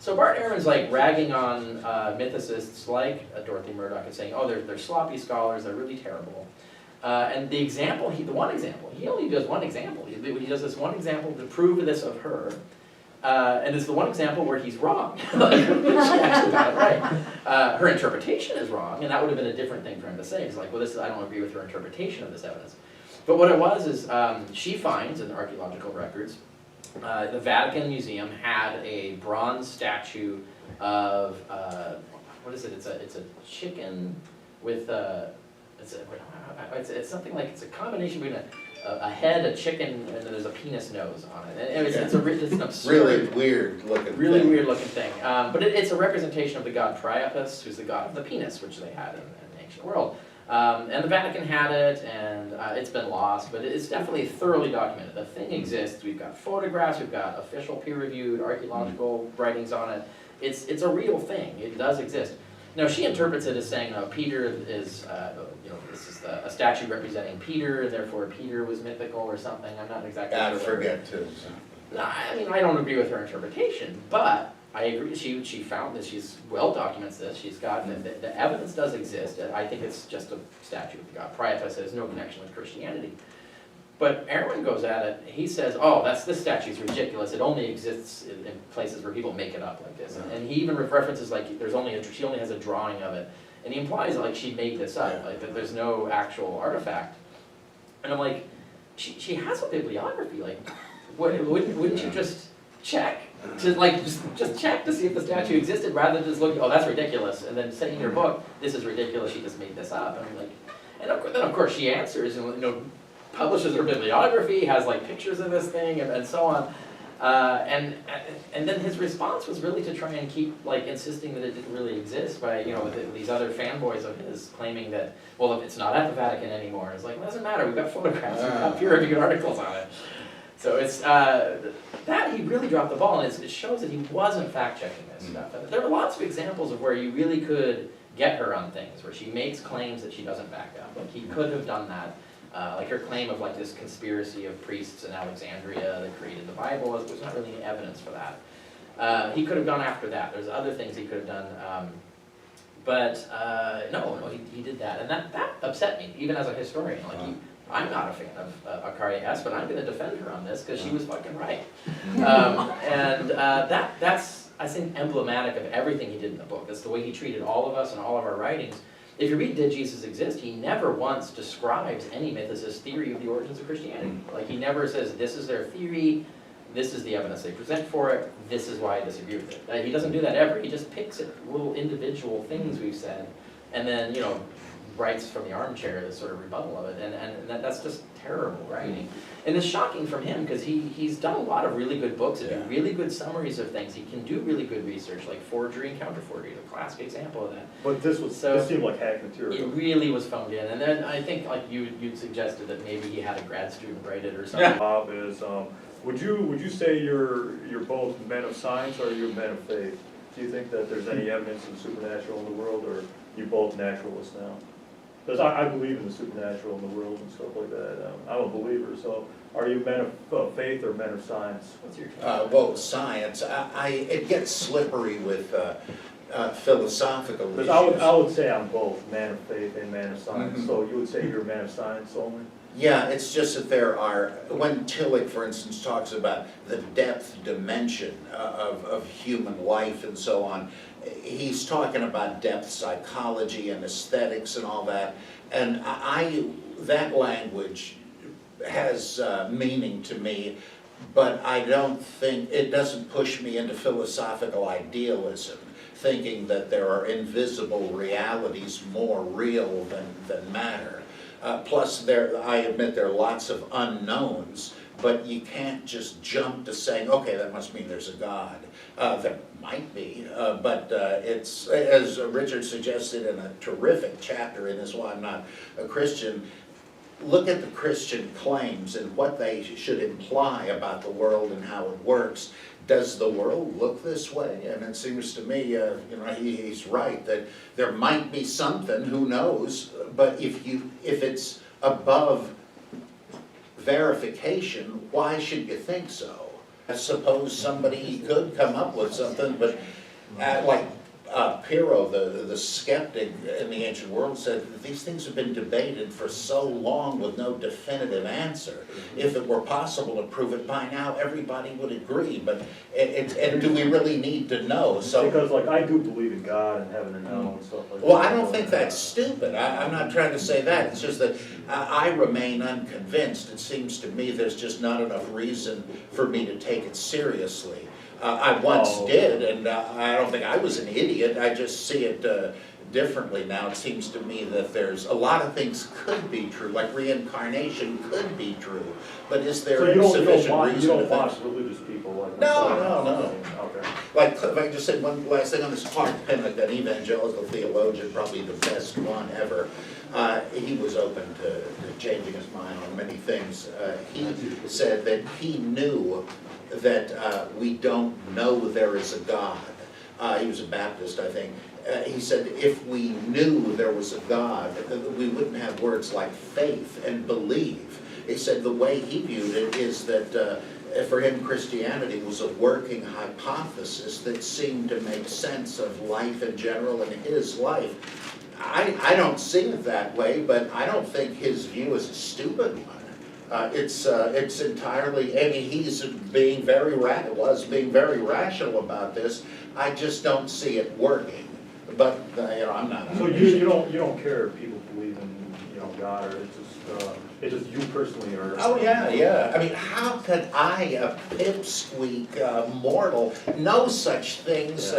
So Bart Ehrman's like ragging on mythicists like Dorothy Murdoch and saying, oh, they're sloppy scholars. They're really terrible. And he only does one example. He does this one example to prove this of her. And it's the one example where he's wrong. She actually got it right. Her interpretation is wrong, and that would have been a different thing for him to say. He's like, well, I don't agree with her interpretation of this evidence. But what it was is, she finds in the archaeological records, the Vatican Museum had a bronze statue of, what is it? It's a chicken with it's something like, it's a combination between a head, a chicken, and then there's a penis nose on it. And it's an absurd, really weird looking thing. But it's a representation of the god Priapus, who's the god of the penis, which they had in the ancient world. And the Vatican had it, and it's been lost, but it's definitely thoroughly documented. The thing exists. We've got photographs, we've got official peer-reviewed archaeological writings on it. It's a real thing. It does exist. Now, she interprets it as saying, Peter is, this is a statue representing Peter, therefore Peter was mythical or something. I'm not exactly sure. I forget too. No, I mean, I don't agree with her interpretation, but I agree. She found that she's well documents this. She's got the evidence does exist. I think it's just a statue of the god Priapus. It has no connection with Christianity. But Ehrman goes at it. He says, "Oh, this statue is ridiculous. It only exists in places where people make it up like this." And he even references like she only has a drawing of it, and he implies like she made this up, like that there's no actual artifact. And I'm like, she has a bibliography. Like, wouldn't you just check to like just check to see if the statue existed rather than just look, oh, that's ridiculous, and then say in your book, this is ridiculous. She just made this up. And I'm like, and then of course she answers and publishes her bibliography, has like pictures of this thing and so on. And then his response was really to try and keep like insisting that it didn't really exist by, with these other fanboys of his claiming that, well, if it's not at the Vatican anymore. It's like, well, it doesn't matter, we've got photographs, we've got peer-reviewed articles on it. So it's, that he really dropped the ball, and it shows that he wasn't fact-checking this stuff. And there were lots of examples of where you really could get her on things, where she makes claims that she doesn't back up. Like, he could have done that. Like her claim of like this conspiracy of priests in Alexandria that created the Bible, there's not really any evidence for that. He could have gone after that. There's other things he could have done. But no, he did that. And that upset me, even as a historian. Like, I'm not a fan of Akaria S., but I'm going to defend her on this because she was fucking right. That's, I think, emblematic of everything he did in the book. That's the way he treated all of us and all of our writings. If you read Did Jesus Exist, he never once describes any mythicist theory of the origins of Christianity. Like, he never says, this is their theory, this is the evidence they present for it, this is why I disagree with it. He doesn't do that ever, he just picks at little individual things we've said, and then, you know, writes from the armchair this sort of rebuttal of it, and that's just terrible writing. And it's shocking from him, because he's done a lot of really good books, and do really good summaries of things, he can do really good research, like forgery and counter-forgery is a classic example of that. But this seemed like hack It material. really was phoned in, and then I think like you'd suggested that maybe he had a grad student write it or something. Bob is, would you say you're both men of science or you're men of faith? Do you think that there's any evidence of the supernatural in the world, or you both naturalists now? Because I believe in the supernatural in the world and stuff like that. I'm a believer, so are you men of faith or men of science? What's your Well, science, it gets slippery with philosophical issues. Because I would say I'm both man of faith and man of science, Mhm. so you would say you're a man of science only? Yeah, it's just that there are, when Tillich, for instance, talks about the depth dimension of human life and so on, he's talking about depth psychology and aesthetics and all that. And that language has meaning to me, but I don't think, it doesn't push me into philosophical idealism, thinking that there are invisible realities more real than matter. Plus, I admit there are lots of unknowns, but you can't just jump to saying, okay, that must mean there's a God. There might be, but it's, as Richard suggested in a terrific chapter in his Why I'm Not a Christian, look at the Christian claims and what they should imply about the world and how it works. Does the world look this way? And it seems to me, he's right, that there might be something, who knows, but if it's above verification, why should you think so? I suppose somebody could come up with something, but like Pyrrho, the skeptic in the ancient world, said that these things have been debated for so long with no definitive answer. If it were possible to prove it by now, everybody would agree, but and do we really need to know? So, because like I do believe in God and heaven and hell and stuff like that. well, I don't think that's stupid. I'm not trying to say that. It's just that I remain unconvinced. It seems to me there's just not enough reason for me to take it seriously. I once did, and I don't think I was an idiot. I just see it differently now. It seems to me that there's a lot of things could be true, like reincarnation could be true, but is there sufficient reason? You don't watch religious people like No. Okay. Like, if I can just say one last thing on this Clark Pinnock, an evangelical theologian, probably the best one ever. He was open to changing his mind on many things. He said that he knew that we don't know there is a God. He was a Baptist, I think. He said if we knew there was a God, we wouldn't have words like faith and believe. He said the way he viewed it is that for him Christianity was a working hypothesis that seemed to make sense of life in general and his life. I don't see it that way, but I don't think his view is a stupid one. It's entirely, I mean, he's being very rational about this. I just don't see it working. But I'm not. So you don't care if people believe in God, or it's just you personally are. Oh yeah. I mean, how could I, a pipsqueak mortal, know such things?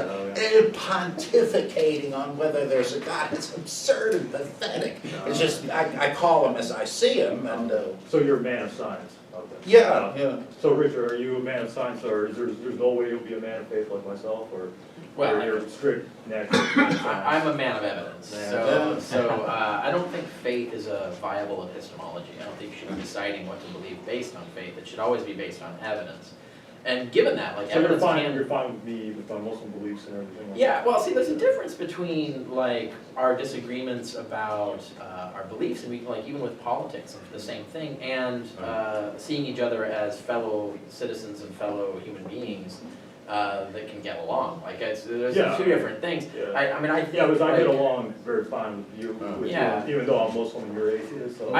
Pontificating on whether there's a God, it's absurd and pathetic. It's just I call him as I see him, and. So you're a man of science. Okay. Yeah. So Richard, are you a man of science, or there's no way you'll be a man of faith like myself, or you're strict natural? I'm a man of evidence, so I don't think faith is a viable epistemology. I don't think you should be deciding what to believe based on faith. It should always be based on evidence. And given that, like, so evidence you're fine with me with my Muslim beliefs and everything like yeah, well, see, there's a difference between, like, our disagreements about our beliefs, and we, like, even with politics, the same thing, and seeing each other as fellow citizens and fellow human beings that can get along. Like, there's two different things. Yeah. I mean, I think, because I get along very fine with you, Yeah. even though I'm Muslim and you're atheist, so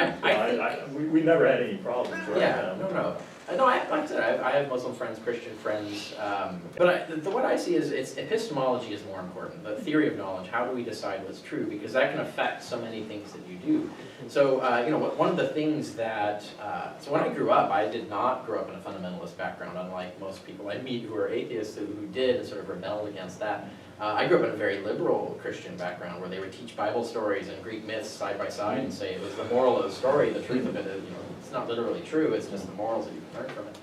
we never had any problems, right? yeah, no. No, like I said, I have Muslim friends, Christian friends, but what I see is epistemology is more important. The theory of knowledge, how do we decide what's true? Because that can affect so many things that you do. So, one of the things that, so when I grew up, I did not grow up in a fundamentalist background, unlike most people I meet who are atheists who did and sort of rebelled against that. I grew up in a very liberal Christian background where they would teach Bible stories and Greek myths side by side and say it was the moral of the story, the truth of it is, it's not literally true, it's just the morals that you can learn from it.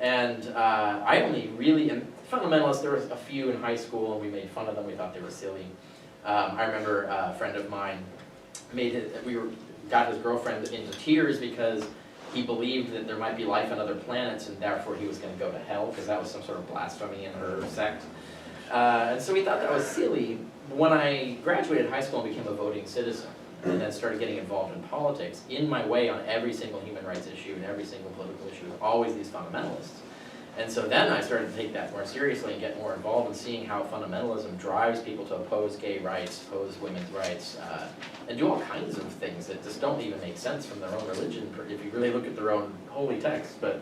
And I only really, and fundamentalists, there was a few in high school and we made fun of them, we thought they were silly. I remember a friend of mine got his girlfriend into tears because he believed that there might be life on other planets and therefore he was going to go to hell because that was some sort of blasphemy in her sect. And so we thought that was silly. When I graduated high school and became a voting citizen, and then started getting involved in politics, in my way on every single human rights issue and every single political issue, always these fundamentalists. And so then I started to take that more seriously and get more involved in seeing how fundamentalism drives people to oppose gay rights, oppose women's rights, and do all kinds of things that just don't even make sense from their own religion, if you really look at their own holy text. But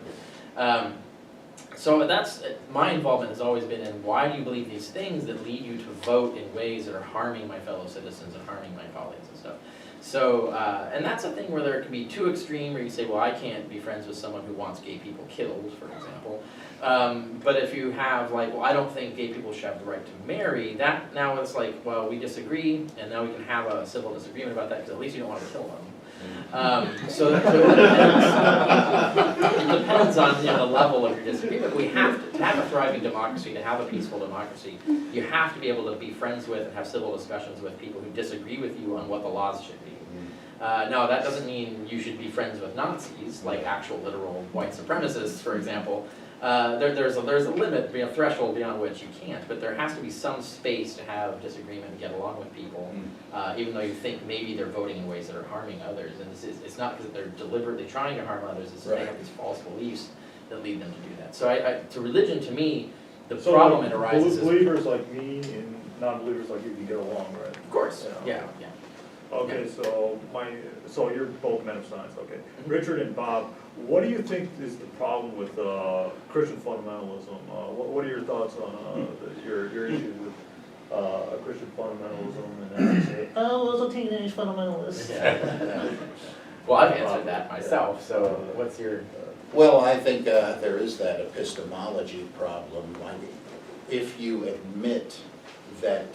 so that's, my involvement has always been in why do you believe these things that lead you to vote in ways that are harming my fellow citizens and harming my colleagues and stuff. So, and that's a thing where there can be too extreme, where you say, well, I can't be friends with someone who wants gay people killed, for example. But if you have like, well, I don't think gay people should have the right to marry, that now it's like, well, we disagree, and now we can have a civil disagreement about that, because at least you don't want to kill them. So it depends on the level of your disagreement. We have to have a thriving democracy, to have a peaceful democracy, you have to be able to be friends with and have civil discussions with people who disagree with you on what the laws should be. Now, that doesn't mean you should be friends with Nazis, like actual literal white supremacists, for example. There's a limit, a threshold beyond which you can't, but there has to be some space to have disagreement and get along with people, even though you think maybe they're voting in ways that are harming others. And it's not because they're deliberately trying to harm others, it's that they have these false beliefs that lead them to do that. So to religion, to me, the problem it arises is... Believers like me and non-believers like you can get along, right? Of course, yeah. Okay, so you're both men of science, okay. Richard and Bob, what do you think is the problem with Christian fundamentalism? What are your thoughts on your issues with Christian fundamentalism? And then you say, I was a teenage fundamentalist. Yeah. Well, I've answered that myself, so what's your... Well, I think there is that epistemology problem. Like, if you admit that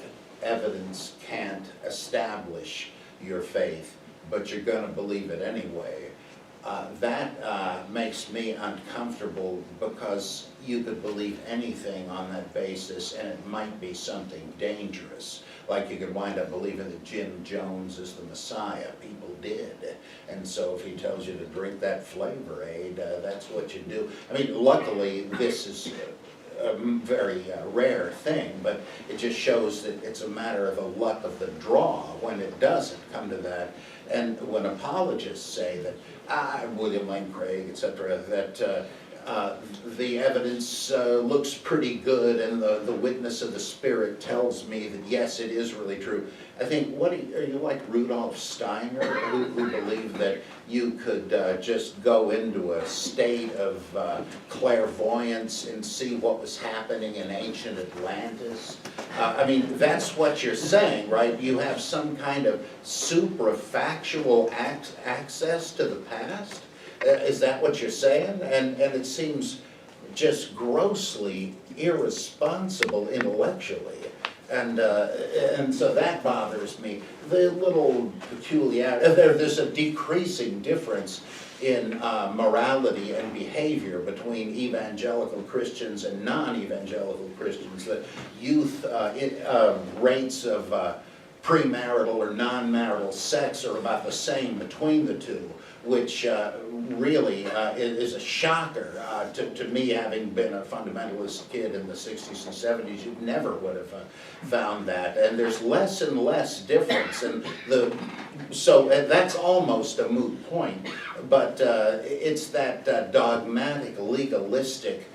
evidence can't establish your faith, but you're going to believe it anyway, that makes me uncomfortable, because you could believe anything on that basis and it might be something dangerous. Like you could wind up believing that Jim Jones is the Messiah. People did. And so if he tells you to drink that Flavor Aid, that's what you do. I mean, luckily this is a very rare thing, but it just shows that it's a matter of the luck of the draw when it doesn't come to that. And when apologists say that, William Lane Craig, etc., that the evidence looks pretty good and the witness of the Spirit tells me that yes, it is really true. I think, are you like Rudolf Steiner, who believed that you could just go into a state of clairvoyance and see what was happening in ancient Atlantis? I mean, that's what you're saying, right? You have some kind of suprafactual access to the past? Is that what you're saying? And it seems just grossly irresponsible intellectually. And so that bothers me. The little peculiarity, there's a decreasing difference in morality and behavior between evangelical Christians and non-evangelical Christians. The youth rates of premarital or non-marital sex are about the same between the two, which really is a shocker to me, having been a fundamentalist kid in the 60s and 70s. You never would have found that. And there's less and less difference. And so that's almost a moot point. But it's that dogmatic, legalistic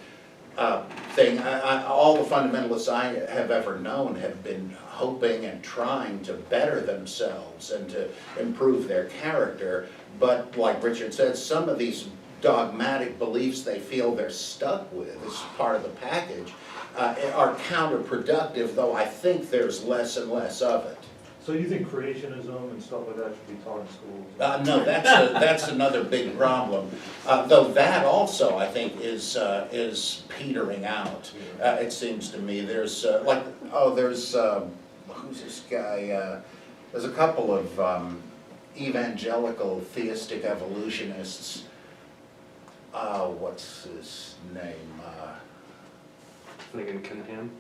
thing. All the fundamentalists I have ever known have been hoping and trying to better themselves and to improve their character. But like Richard said, some of these dogmatic beliefs they feel they're stuck with as part of the package are counterproductive, though I think there's less and less of it. So you think creationism and stuff like that should be taught in schools? No, that's another big problem. Though that also, I think, is petering out. It seems to me. There's who's this guy? There's a couple of evangelical theistic evolutionists. What's his name? Thinking Cunningham?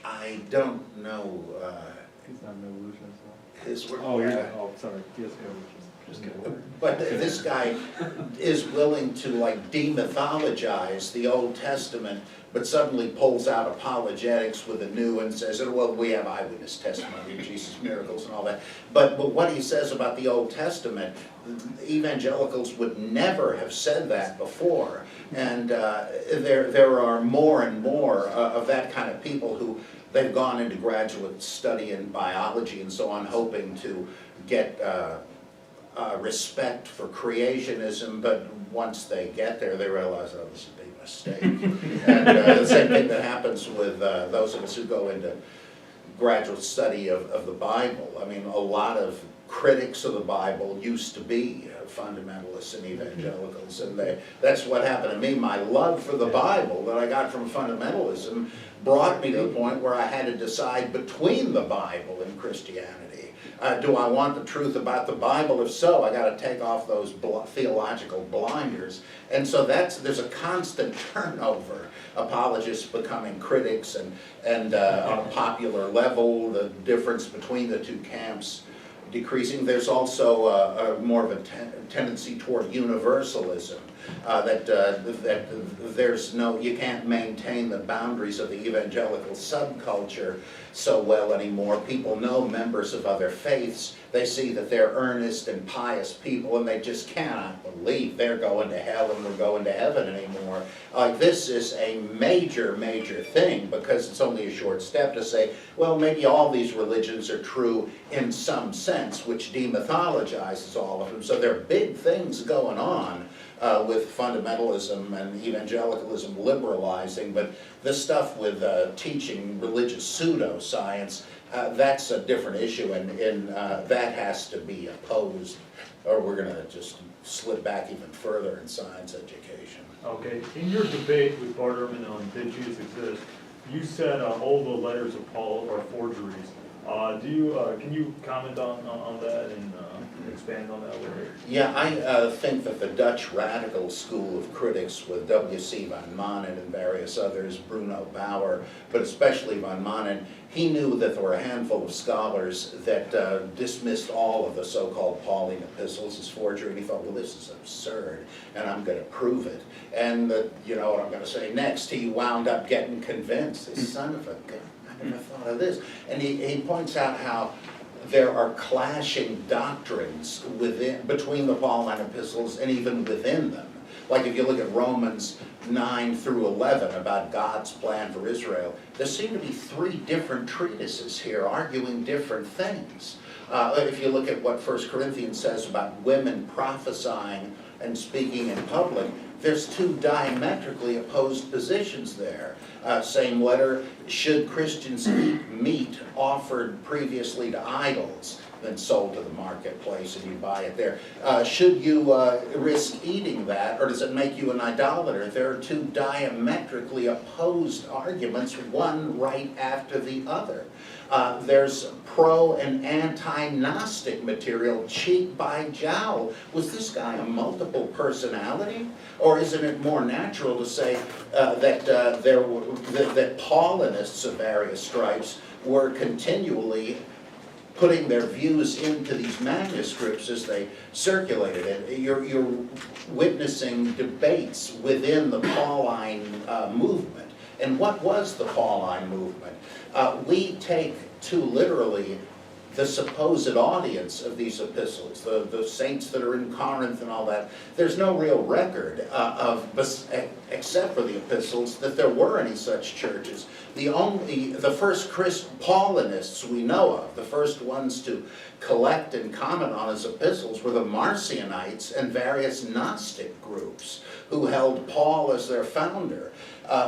I don't know He's not an evolutionist, his work. oh, sorry, yes, evolutionist. Just kidding. But this guy is willing to like demythologize the Old Testament, but suddenly pulls out apologetics with the new and says, well, we have eyewitness testimony of Jesus' miracles and all that. But what he says about the Old Testament, evangelicals would never have said that before. And there are more and more of that kind of people who they've gone into graduate study in biology and so on, hoping to get respect for creationism, but once they get there, they realize, oh, this is a big mistake. And the same thing that happens with those of us who go into graduate study of the Bible. I mean, a lot of critics of the Bible used to be fundamentalists and evangelicals, and that's what happened to me. My love for the Bible that I got from fundamentalism brought me to the point where I had to decide between the Bible and Christianity. Do I want the truth about the Bible? If so, I got to take off those theological blinders. And so there's a constant turnover. Apologists becoming critics, and on a popular level, the difference between the two camps decreasing. There's also more of a tendency toward universalism. That there's you can't maintain the boundaries of the evangelical subculture so well anymore. People know members of other faiths. They see that they're earnest and pious people, and they just cannot believe they're going to hell and we're going to heaven anymore. This is a major, major thing, because it's only a short step to say, well, maybe all these religions are true in some sense, which demythologizes all of them. So there are big things going on with fundamentalism and evangelicalism liberalizing, but this stuff with teaching religious pseudoscience, that's a different issue, and that has to be opposed, or we're going to just slip back even further in science education. Okay, in your debate with Barterman on Did Jesus Exist, you said all the letters of Paul are forgeries. Can you comment on that and expand on that a little bit? Yeah, I think that the Dutch radical school of critics with W.C. van Manen and various others, Bruno Bauer, but especially van Manen, he knew that there were a handful of scholars that dismissed all of the so-called Pauline epistles as forgery, and he thought, well, this is absurd, and I'm going to prove it. And you know what I'm going to say next, he wound up getting convinced, this son of a gun. I never thought of this. And he points out how there are clashing doctrines between the Pauline epistles and even within them. Like if you look at Romans 9 through 11 about God's plan for Israel, there seem to be 3 different treatises here arguing different things. If you look at what 1 Corinthians says about women prophesying and speaking in public, there's 2 diametrically opposed positions there. Same letter, should Christians eat meat offered previously to idols, then sold to the marketplace and you buy it there? Should you risk eating that, or does it make you an idolater? There are 2 diametrically opposed arguments, one right after the other. There's pro and anti-Gnostic material, cheek by jowl. Was this guy a multiple personality? Or isn't it more natural to say that Paulinists of various stripes were continually putting their views into these manuscripts as they circulated it? You're witnessing debates within the Pauline movement. And what was the Pauline movement? We take too literally the supposed audience of these epistles, the saints that are in Corinth and all that, there's no real record except for the epistles, that there were any such churches. The first Paulinists we know of, the first ones to collect and comment on his epistles, were the Marcionites and various Gnostic groups who held Paul as their founder.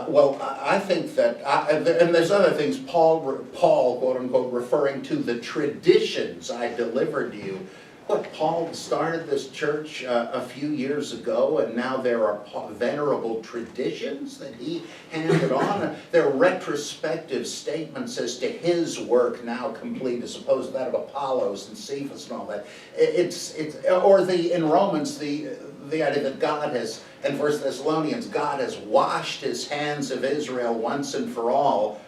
Well, I think that, and there's other things, Paul, quote unquote, referring to the traditions I delivered to you. What, Paul started this church a few years ago, and now there are venerable traditions that he handed on? There are retrospective statements as to his work now complete, as opposed to that of Apollos and Cephas and all that. In Romans, the idea that God has, and 1 Thessalonians, God has washed his hands of Israel once and for all.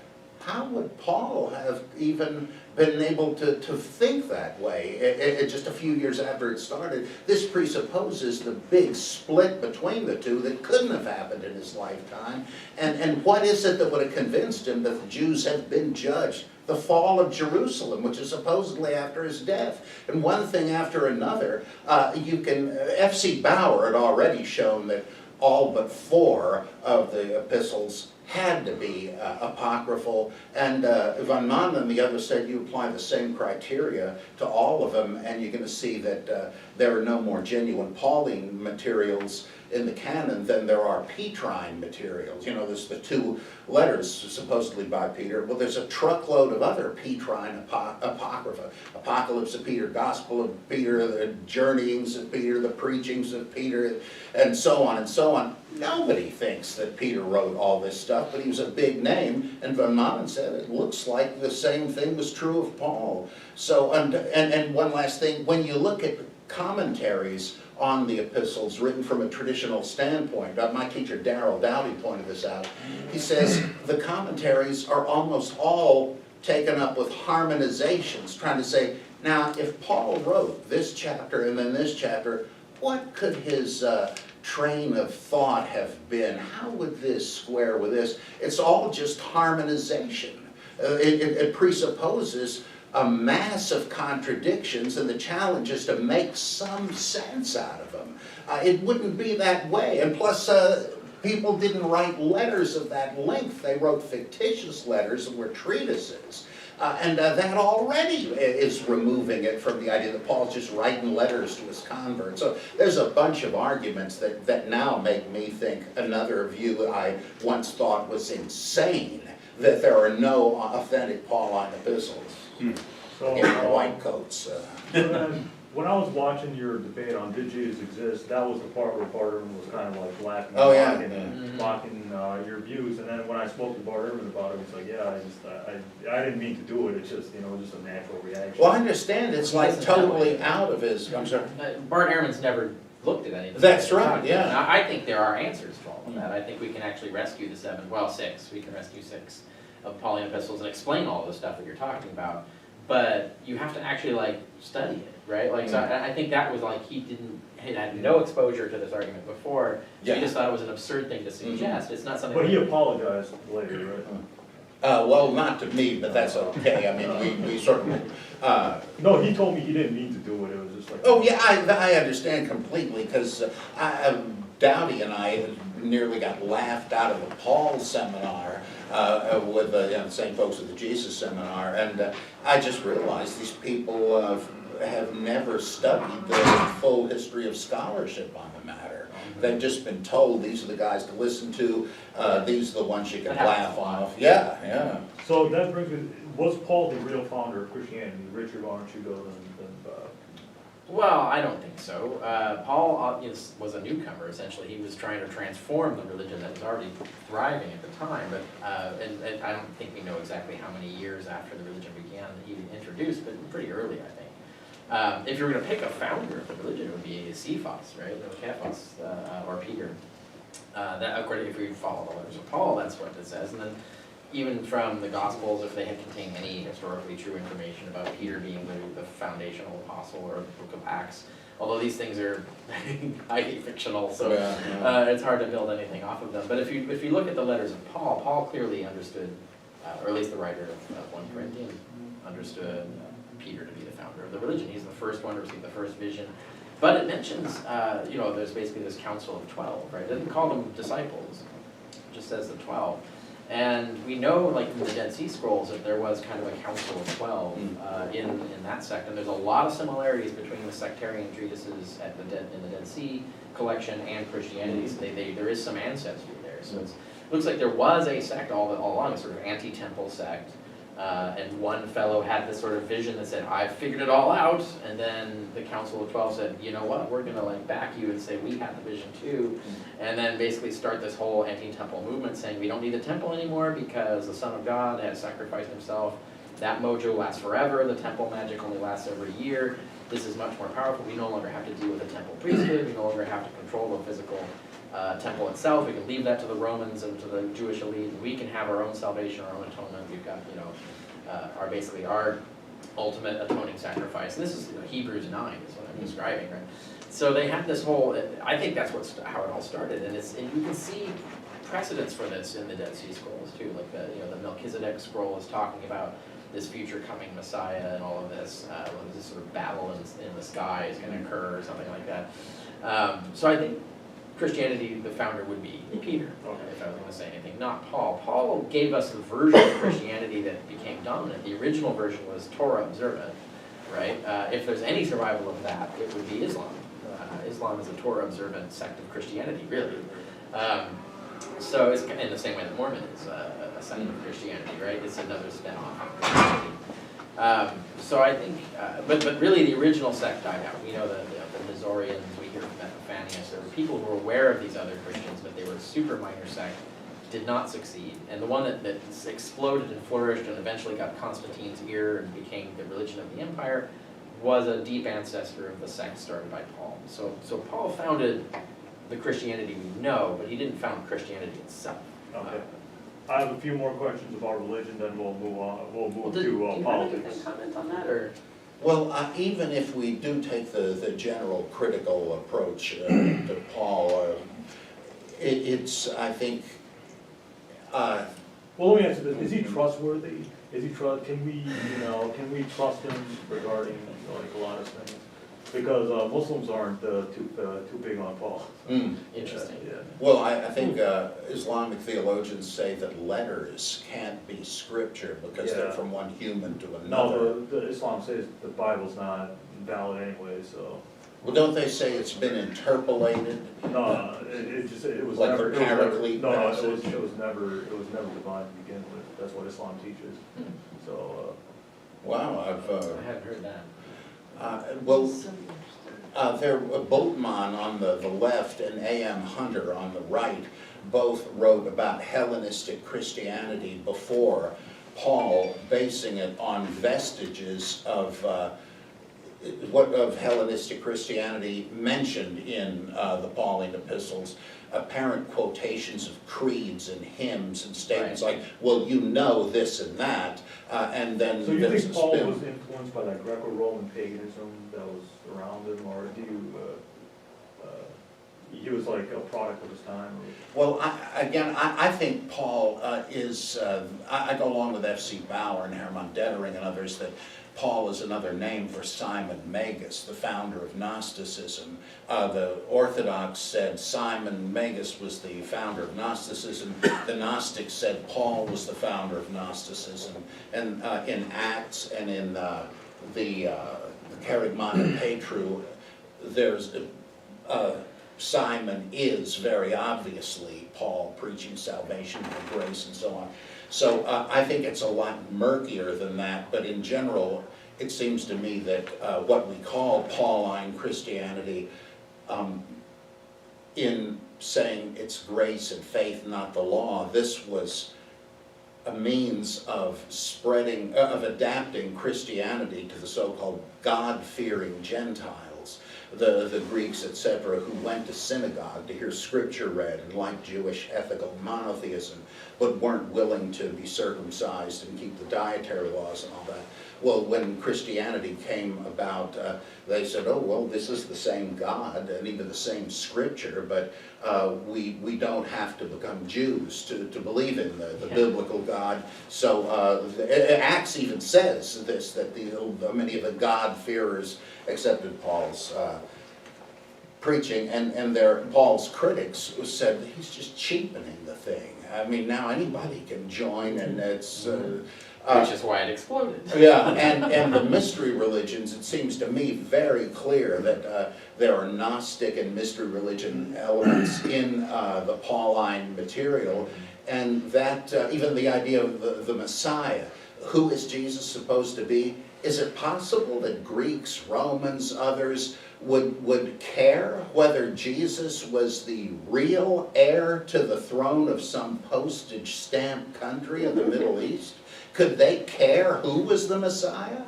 How would Paul have even been able to think that way just a few years after it started? This presupposes the big split between the two that couldn't have happened in his lifetime. And what is it that would have convinced him that the Jews have been judged? The fall of Jerusalem, which is supposedly after his death. And one thing after another, F.C. Bauer had already shown that all but 4 of the epistles had to be apocryphal, and von Manen and the others said you apply the same criteria to all of them, and you're going to see that there are no more genuine Pauline materials in the canon than there are Petrine materials. You know, there's the 2 letters supposedly by Peter. Well, there's a truckload of other Petrine apocrypha. Apocalypse of Peter, Gospel of Peter, the Journeyings of Peter, the Preachings of Peter, and so on and so on. Nobody thinks that Peter wrote all this stuff, but he was a big name, and von Manen said it looks like the same thing was true of Paul. So, and one last thing, when you look at commentaries on the epistles written from a traditional standpoint, my teacher Darrell Dowdy pointed this out, he says the commentaries are almost all taken up with harmonizations, trying to say, now if Paul wrote this chapter and then this chapter, what could his train of thought have been? How would this square with this? It's all just harmonization. It presupposes a mass of contradictions, and the challenge is to make some sense out of them. It wouldn't be that way, and plus people didn't write letters of that length. They wrote fictitious letters that were treatises. And that already is removing it from the idea that Paul's just writing letters to his converts. So there's a bunch of arguments that now make me think another view I once thought was insane, that there are no authentic Pauline epistles. So, In the white coats. So then, when I was watching your debate on did Jesus exist, that was the part where Bart Ehrman was kind of like laughing, Oh, yeah. mocking your views. And then when I spoke to Bart Ehrman about it, he's like, yeah, I didn't mean to do it. It's just, just a natural reaction. Well, I understand it's like totally out of his, I'm sorry. Bart Ehrman's never looked at any of this. That's right, yeah. Now, I think there are answers to all of that. I think we can actually rescue the 6. We can rescue 6 of Pauline epistles and explain all of the stuff that you're talking about. But you have to actually study it, right? So I think that was he had no exposure to this argument before. So he just thought it was an absurd thing to suggest. It's not something. But he apologized later, right? Well, not to me, but that's okay. I mean, we sort of. No, he told me he didn't mean to do it. It was just like. Oh yeah, I understand completely, because Dowdy and I nearly got laughed out of the Paul seminar with the same folks at the Jesus seminar, and I just realized these people have never studied the full history of scholarship on the matter. They've just been told these are the guys to listen to, these are the ones you can laugh off. Yeah. So that brings me, was Paul the real founder of Christianity? Richard, why don't you go then? Well, I don't think so. Paul was a newcomer, essentially. He was trying to transform the religion that was already thriving at the time, but and I don't think we know exactly how many years after the religion began that he introduced, but pretty early, I think. If you were going to pick a founder of the religion, it would be Cephas, right? Cephas, or Peter. That, according, if we follow the letters of Paul, that's what it says. And then even from the Gospels, if they had contained any historically true information about Peter being the foundational apostle, or the book of Acts, although these things are highly fictional, so it's hard to build anything off of them. But if you look at the letters of Paul, Paul clearly understood, or at least the writer of 1 Corinthians understood Peter to be the founder of the religion. He's the first one to receive the first vision. But it mentions, there's basically this council of 12, right? It doesn't call them disciples, it just says the 12. And we know, like from the Dead Sea Scrolls, that there was kind of a council of 12 in that sect. And there's a lot of similarities between the sectarian treatises in the Dead Sea collection and Christianity. So there is some ancestry there. So it looks like there was a sect all along, a sort of anti-temple sect. And one fellow had this sort of vision that said, "I figured it all out," and then the Council of 12 said, "You know what, we're gonna like back you and say we had the vision too," and then basically start this whole anti-temple movement saying we don't need the temple anymore because the Son of God has sacrificed himself. That mojo lasts forever, the temple magic only lasts every year. This is much more powerful. We no longer have to deal with the temple priesthood, we no longer have to control the physical temple itself. We can leave that to the Romans and to the Jewish elite. We can have our own salvation, our own atonement. We've got, our ultimate atoning sacrifice. And this is Hebrews 9 is what I'm describing, right? So they have this whole, I think that's how it all started. And you can see precedents for this in the Dead Sea Scrolls too. Like the Melchizedek scroll is talking about this future coming Messiah and all of this. This sort of battle in the sky is going to occur or something like that. So I think Christianity, the founder would be Peter, if I was going to say anything, not Paul. Paul gave us the version of Christianity that became dominant. The original version was Torah observant, right? If there's any survival of that, it would be Islam. Islam is a Torah observant sect of Christianity, really. So it's in the same way that Mormon is a sect of Christianity, right? It's another spin-off of Christianity. So I think, but really the original sect died out. We know the Nestorians, we hear from Epiphanius. There were people who were aware of these other Christians, but they were a super minor sect, did not succeed. And the one that exploded and flourished and eventually got Constantine's ear and became the religion of the empire was a deep ancestor of the sect started by Paul. So Paul founded the Christianity we know, but he didn't found Christianity itself. Okay. I have a few more questions about religion, then we'll move on. We'll move to do you have politics. any comment on that, or? Well, even if we do take the general critical approach to Paul, it's, I think... well, let me ask you this, is he trustworthy? Can we trust him regarding like a lot of things? Because Muslims aren't too big on Paul. Interesting. Yeah. Well, I think Islamic theologians say that letters can't be scripture because they're from one human to another. No, the Islam says the Bible's not valid anyway, so. Well, don't they say it's been interpolated? No, it was Like never. the Paraclete passage? It was never divine to begin with. That's what Islam teaches. So. Wow, I hadn't heard that. Bultmann on the left and A.M. Hunter on the right both wrote about Hellenistic Christianity before Paul, basing it on vestiges of Hellenistic Christianity mentioned in the Pauline epistles, apparent quotations of creeds and hymns and statements like, well, you know this and that, and then So you there's think a Paul spin. was influenced by that Greco-Roman paganism that was around him, or do you, he was like a product of his time? Well, I think Paul is, I go along with F.C. Bauer and Hermann Dettering and others that Paul is another name for Simon Magus, the founder of Gnosticism. The Orthodox said Simon Magus was the founder of Gnosticism. The Gnostics said Paul was the founder of Gnosticism. And in Acts and in the Kerygmata Petru, there's Simon is very obviously Paul preaching salvation by grace and so on. So I think it's a lot murkier than that, but in general, it seems to me that what we call Pauline Christianity, in saying it's grace and faith, not the law, this was a means of spreading, of adapting Christianity to the so-called God-fearing Gentiles. The Greeks, etc., who went to synagogue to hear scripture read and liked Jewish ethical monotheism, but weren't willing to be circumcised and keep the dietary laws and all that. Well, when Christianity came about, they said, oh, well, this is the same God and even the same scripture, but we don't have to become Jews to believe in the biblical God. So Acts even says this, that many of the God-fearers accepted Paul's preaching, and Paul's critics said he's just cheapening the thing. I mean, now anybody can join, and it's... which is why it exploded. Yeah, and the mystery religions, it seems to me very clear that there are Gnostic and mystery religion elements in the Pauline material, and that even the idea of the Messiah, who is Jesus supposed to be? Is it possible that Greeks, Romans, others would care whether Jesus was the real heir to the throne of some postage stamp country in the Middle East? Could they care who was the Messiah?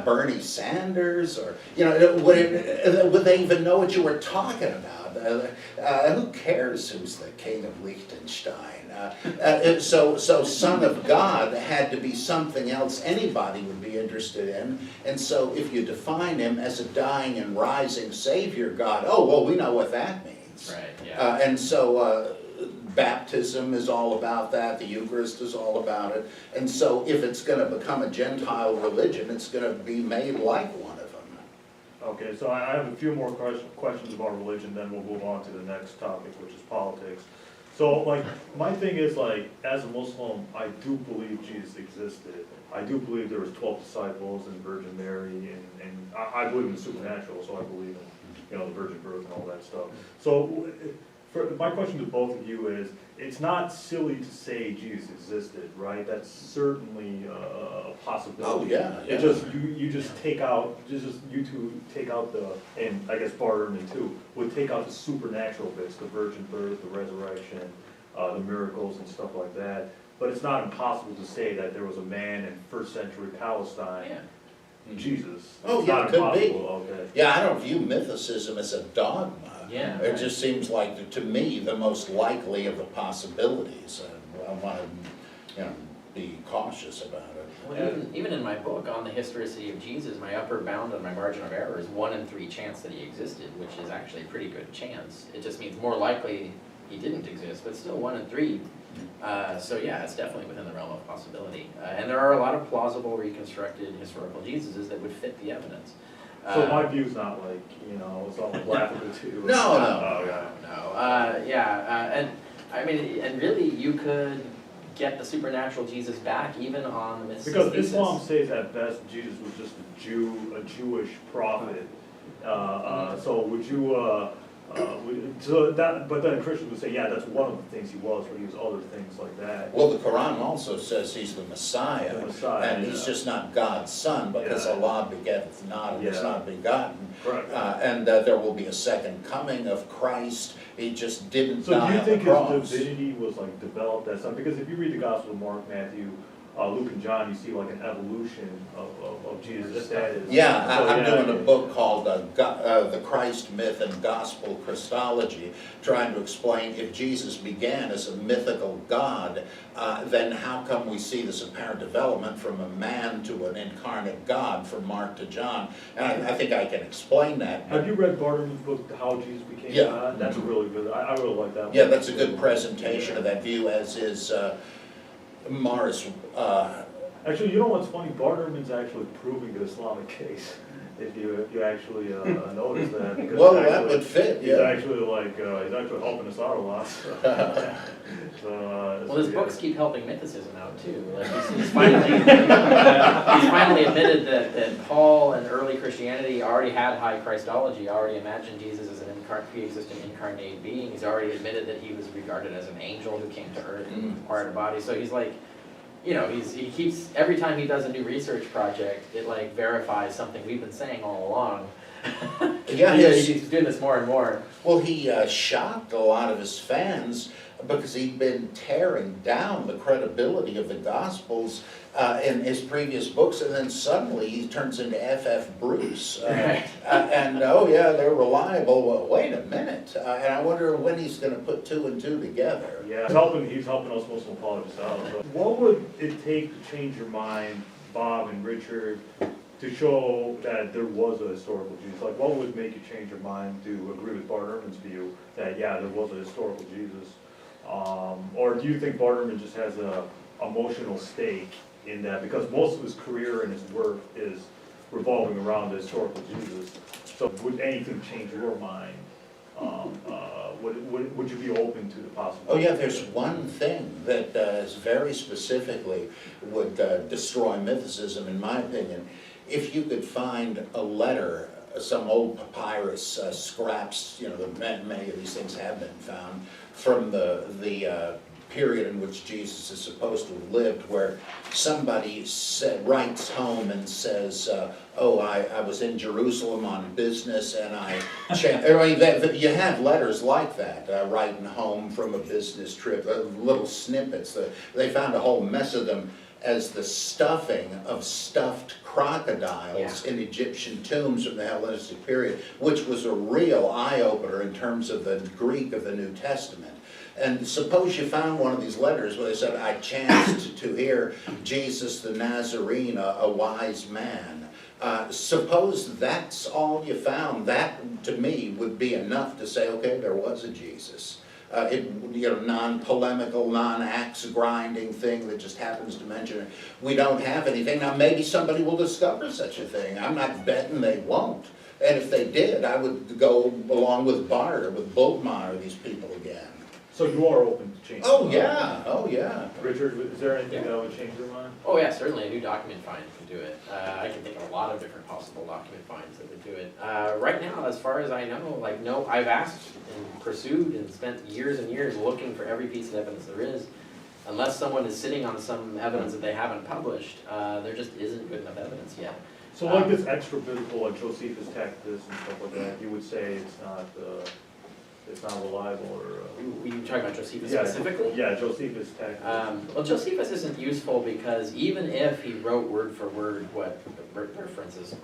Bernie Sanders, or would they even know what you were talking about? Who cares who's the king of Liechtenstein? So Son of God had to be something else anybody would be interested in. And so if you define him as a dying and rising Savior God, oh, well, we know what that means. Right, yeah. And so baptism is all about that, the Eucharist is all about it. And so if it's going to become a Gentile religion, it's going to be made like one of them. Okay, so I have a few more questions about religion, then we'll move on to the next topic, which is politics. So, like, my thing is, like, as a Muslim, I do believe Jesus existed. I do believe there was 12 disciples and Virgin Mary, and I believe in the supernatural, so I believe in, the virgin birth and all that stuff. So, my question to both of you is, it's not silly to say Jesus existed, right? That's certainly a possibility. Oh, yeah. It just, you just take out, you two take out and I guess Bart Ehrman too, would take out the supernatural bits, the virgin birth, the resurrection, the miracles and stuff like that. But it's not impossible to say that there was a man in first century Palestine, Jesus. Oh, It's yeah, not it could be. impossible. Okay. Yeah, I don't view mythicism as a dogma. Yeah, It right. just seems like, to me, the most likely of the possibilities. I want to, be cautious about it. Well, even in my book on the historicity of Jesus, my upper bound on my margin of error is 1 in 3 chance that he existed, which is actually a pretty good chance. It just means more likely he didn't exist, but still 1 in 3. So yeah, it's definitely within the realm of possibility. And there are a lot of plausible reconstructed historical Jesuses that would fit the evidence. So my view's not like, it's not like laughable too. No. Oh, yeah. No, and I mean, and really, you could get the supernatural Jesus back even on the myths. Because Islam says at best Jesus was just a Jewish prophet. So would you, but then Christians would say, yeah, that's one of the things he was, but he was other things like that. Well, the Quran also says he's the Messiah, and yeah. he's just not God's son, because Yeah. Allah begetteth not and is Yeah. not begotten. Correct. And there will be a second coming of Christ. He just didn't So do die you on the think cross. his divinity was like developed as something? Because if you read the Gospel of Mark, Matthew, Luke and John, you see like an evolution of Jesus' status. Yeah, So, I'm yeah, doing a book called The Christ Myth and Gospel Christology, trying to explain if Jesus began as a mythical God, then how come we see this apparent development from a man to an incarnate God from Mark to John? And I think I can explain that. Have you read Bart Ehrman's book, How Jesus Became Yeah. God? That's a really good, I really like that one. Yeah, that's a good presentation of that view, as is Morris. Actually, you know what's funny? Bart Ehrman's actually proving the Islamic case, if you actually notice that. Because Well, actually, that would fit, He's yeah. actually he's actually helping us out a lot. Well, his books keep helping mythicism out too. Like he's finally admitted that Paul and early Christianity already had high Christology, already imagined Jesus as an pre-existing incarnate being. He's already admitted that he was regarded as an angel who came to earth and acquired a body. So he's like, he keeps, every time he does a new research project, it like verifies something we've been saying all along. Yeah, He's doing this more and more. Well, he shocked a lot of his fans because he'd been tearing down the credibility of the Gospels in his previous books, and then suddenly he turns into F.F. Bruce. And, oh yeah, they're reliable. Well, wait a minute. And I wonder when he's going to put 2 and 2 together. Yeah, he's helping us Muslim apologists out. But what would it take to change your mind Bob and Richard to show that there was a historical Jesus? Like, what would make you change your mind to agree with Bart Ehrman's view that, yeah, there was a historical Jesus? Or do you think Bart Ehrman just has a emotional stake in that? Because most of his career and his work is revolving around the historical Jesus. So would anything change your mind? Would you be open to the possibility? Oh yeah, there's one thing that is very specifically would destroy mythicism, in my opinion. If you could find a letter, some old papyrus scraps, you know, many of these things have been found, from the period in which Jesus is supposed to have lived, where somebody writes home and says, oh, I was in Jerusalem on business and you have letters like that, writing home from a business trip, little snippets. They found a whole mess of them as the stuffing of stuffed crocodiles in Egyptian tombs from the Hellenistic period, which was a real eye-opener in terms of the Greek of the New Testament. And suppose you found one of these letters where they said, I chanced to hear Jesus the Nazarene, a wise man. Suppose that's all you found. That, to me, would be enough to say, okay, there was a Jesus. Non-polemical, non-axe grinding thing that just happens to mention it. We don't have anything. Now, maybe somebody will discover such a thing. I'm not betting they won't. And if they did, I would go along with Bart or with Bultmann or these people again. So you are open to change? Oh, yeah, oh, yeah. Richard, is there anything that would change your mind? Oh yeah, certainly a new document find can do it. I can think of a lot of different possible document finds that would do it. Right now, as far as I know, like no, I've asked and pursued and spent years and years looking for every piece of evidence there is. Unless someone is sitting on some evidence that they haven't published, there just isn't good enough evidence yet. So like this extra biblical, like Josephus Textus and stuff like that, you would say it's not reliable, or? Were you talking about Josephus Yeah, specifically? Yeah, Josephus Textus. Well, Josephus isn't useful because even if he wrote word for word what references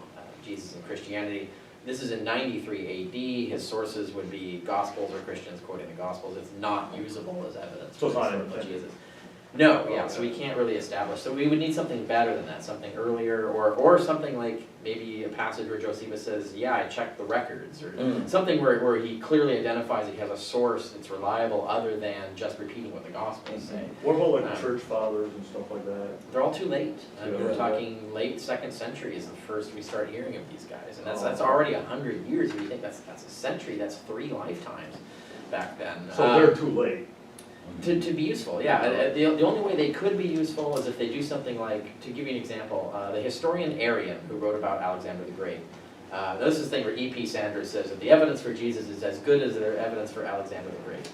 Jesus and Christianity, this is in 93 AD. His sources would be Gospels or Christians quoting the Gospels. It's not usable as evidence. So it's not for independent? Jesus. No, yeah, so we can't really establish. So we would need something better than that, something earlier, or something like maybe a passage where Josephus says, yeah, I checked the records, or something where he clearly identifies that he has a source that's reliable other than just repeating what the Gospels say. What about like church fathers and stuff like that? They're all too late. We're Yeah. talking late 2nd century is the first we start hearing of these guys, and that's already 100 years. If you think that's a century, that's 3 lifetimes back then. So they're too late. To be useful, yeah. The only way they could be useful is if they do something like, to give you an example, the historian Arrian, who wrote about Alexander the Great. This is the thing where E.P. Sanders says that the evidence for Jesus is as good as their evidence for Alexander the Great.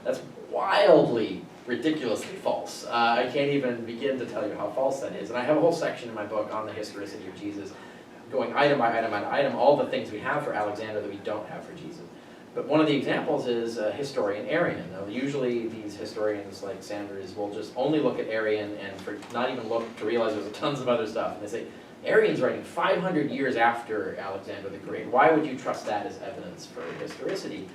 That's wildly, ridiculously false. I can't even begin to tell you how false that is. And I have a whole section in my book on the historicity of Jesus, going item by item by item, all the things we have for Alexander that we don't have for Jesus. But one of the examples is historian Arrian. Now, usually these historians like Sanders will just only look at Arrian and not even look to realize there's tons of other stuff. And they say, Arrian's writing 500 years after Alexander the Great. Why would you trust that as evidence for historicity?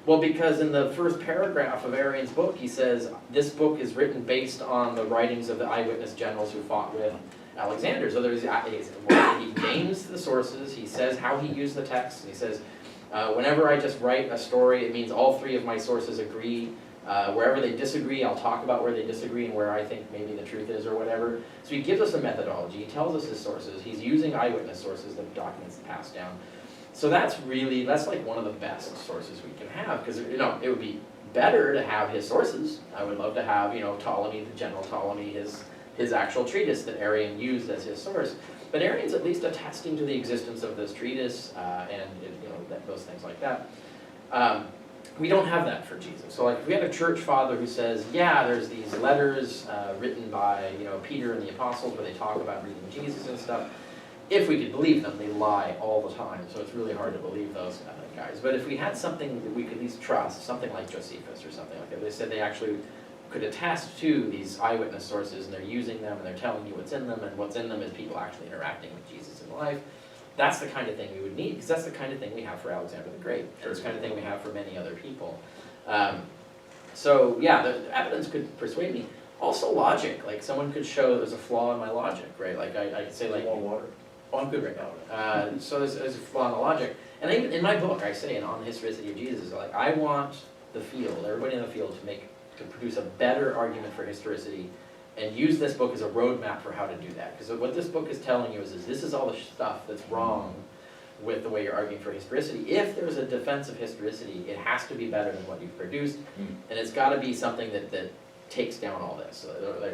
Well, because in the first paragraph of Arrian's book, he says, this book is written based on the writings of the eyewitness generals who fought with Alexander. So he names the sources, he says how he used the text, and he says, whenever I just write a story, it means all 3 of my sources agree. Wherever they disagree, I'll talk about where they disagree and where I think maybe the truth is or whatever. So he gives us a methodology, he tells us his sources, he's using eyewitness sources that documents passed down. So that's like one of the best sources we can have, because it would be better to have his sources. I would love to have, Ptolemy, the general Ptolemy, his actual treatise that Arrian used as his source. But Arrian's at least attesting to the existence of this treatise and those things like that. We don't have that for Jesus. So like if we have a church father who says, yeah, there's these letters written by Peter and the apostles where they talk about reading Jesus and stuff, if we could believe them, they lie all the time. So it's really hard to believe those guys. But if we had something that we could at least trust, something like Josephus or something like that, they said they actually could attest to these eyewitness sources and they're using them and they're telling you what's in them, and what's in them is people actually interacting with Jesus in life. That's the kind of thing we would need, because that's the kind of thing we have for Alexander the Great. That's the kind of thing we have for many other people. So yeah, the evidence could persuade me. Also logic, like someone could show there's a flaw in my logic, right? Like I could say like, More water? oh, I'm good right now. So there's a flaw in the logic. And even in my book, I say, on the historicity of Jesus, like I want the field, everybody in the field to produce a better argument for historicity and use this book as a roadmap for how to do that. Because what this book is telling you is this is all the stuff that's wrong with the way you're arguing for historicity. If there's a defense of historicity, it has to be better than what you've produced, and it's got to be something that takes down all this,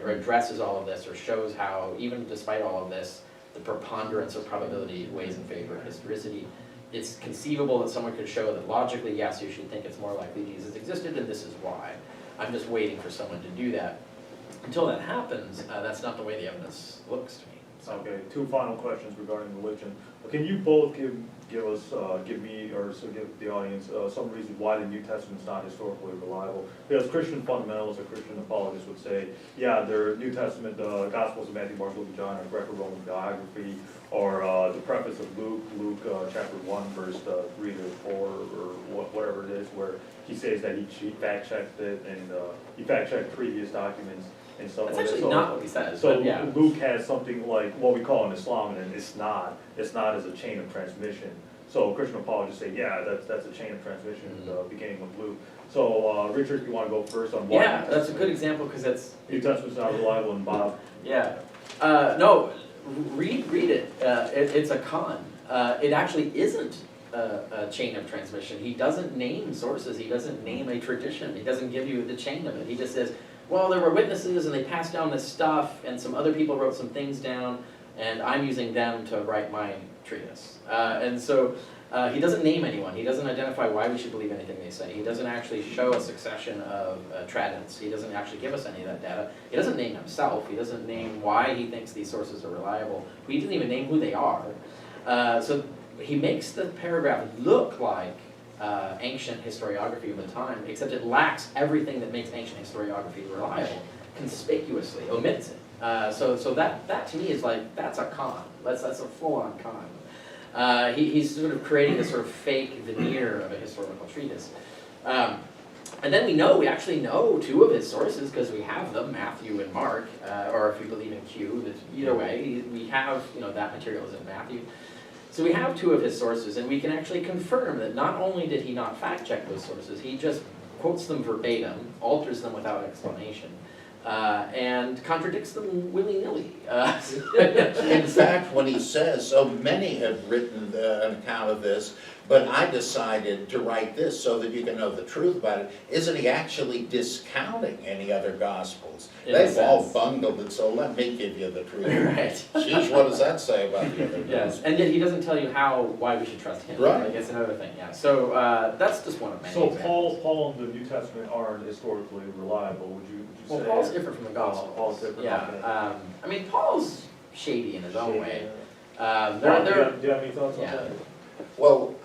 or addresses all of this, or shows how, even despite all of this, the preponderance of probability weighs in favor of historicity. It's conceivable that someone could show that logically, yes, you should think it's more likely Jesus existed, and this is why. I'm just waiting for someone to do that. Until that happens, that's not the way the evidence looks to me. So. Okay, two final questions regarding religion. Can you both give me, or so give the audience some reason why the New Testament's not historically reliable? Because Christian fundamentalists or Christian apologists would say, yeah, their New Testament, the Gospels of Matthew, Mark, Luke, and John are Greco-Roman biography, or the preface of Luke chapter 1, verse 3 to 4, or whatever it is, where he says that he fact-checked it, and he fact-checked previous documents. And stuff That's like actually that. not what he says, So but yeah. Luke has something like what we call in Islam, and it's not as a chain of transmission. So Christian apologists say, yeah, that's a chain of transmission, beginning with Luke. So Richard, you want to go first on why? Yeah, that's a good example because that's New Testament's not reliable, and Bob. yeah. No, read it. It's a con. It actually isn't a chain of transmission. He doesn't name sources. He doesn't name a tradition. He doesn't give you the chain of it. He just says, well, there were witnesses and they passed down this stuff and some other people wrote some things down and I'm using them to write my treatise. And so he doesn't name anyone. He doesn't identify why we should believe anything they say. He doesn't actually show a succession of tradients. He doesn't actually give us any of that data. He doesn't name himself. He doesn't name why he thinks these sources are reliable. He doesn't even name who they are. So he makes the paragraph look like ancient historiography of the time, except it lacks everything that makes ancient historiography reliable, conspicuously omits it. So that to me is like, that's a con. That's a full-on con. He's sort of creating this sort of fake veneer of a historical treatise. And then we actually know two of his sources because we have them, Matthew and Mark, or if you believe in Q, either way, we have, that material is in Matthew. So we have two of his sources, and we can actually confirm that not only did he not fact-check those sources, he just quotes them verbatim, alters them without explanation, and contradicts them willy-nilly. In fact, when he says, so many have written an account of this, but I decided to write this so that you can know the truth about it, isn't he actually discounting any other Gospels? They've all bungled it, so let me give you the truth. Right. Geez, what does that say about the other Yes, Gospels? and yet he doesn't tell you why we should trust him. Right. Like, that's another thing, yeah. So that's just one of many So examples. Paul and the New Testament aren't historically reliable, would you say? Well, Paul's different from the Gospels. Paul's different, Yeah, okay. I mean, Paul's shady in his own way. Bob, do you have any thoughts on Yeah. that? Well,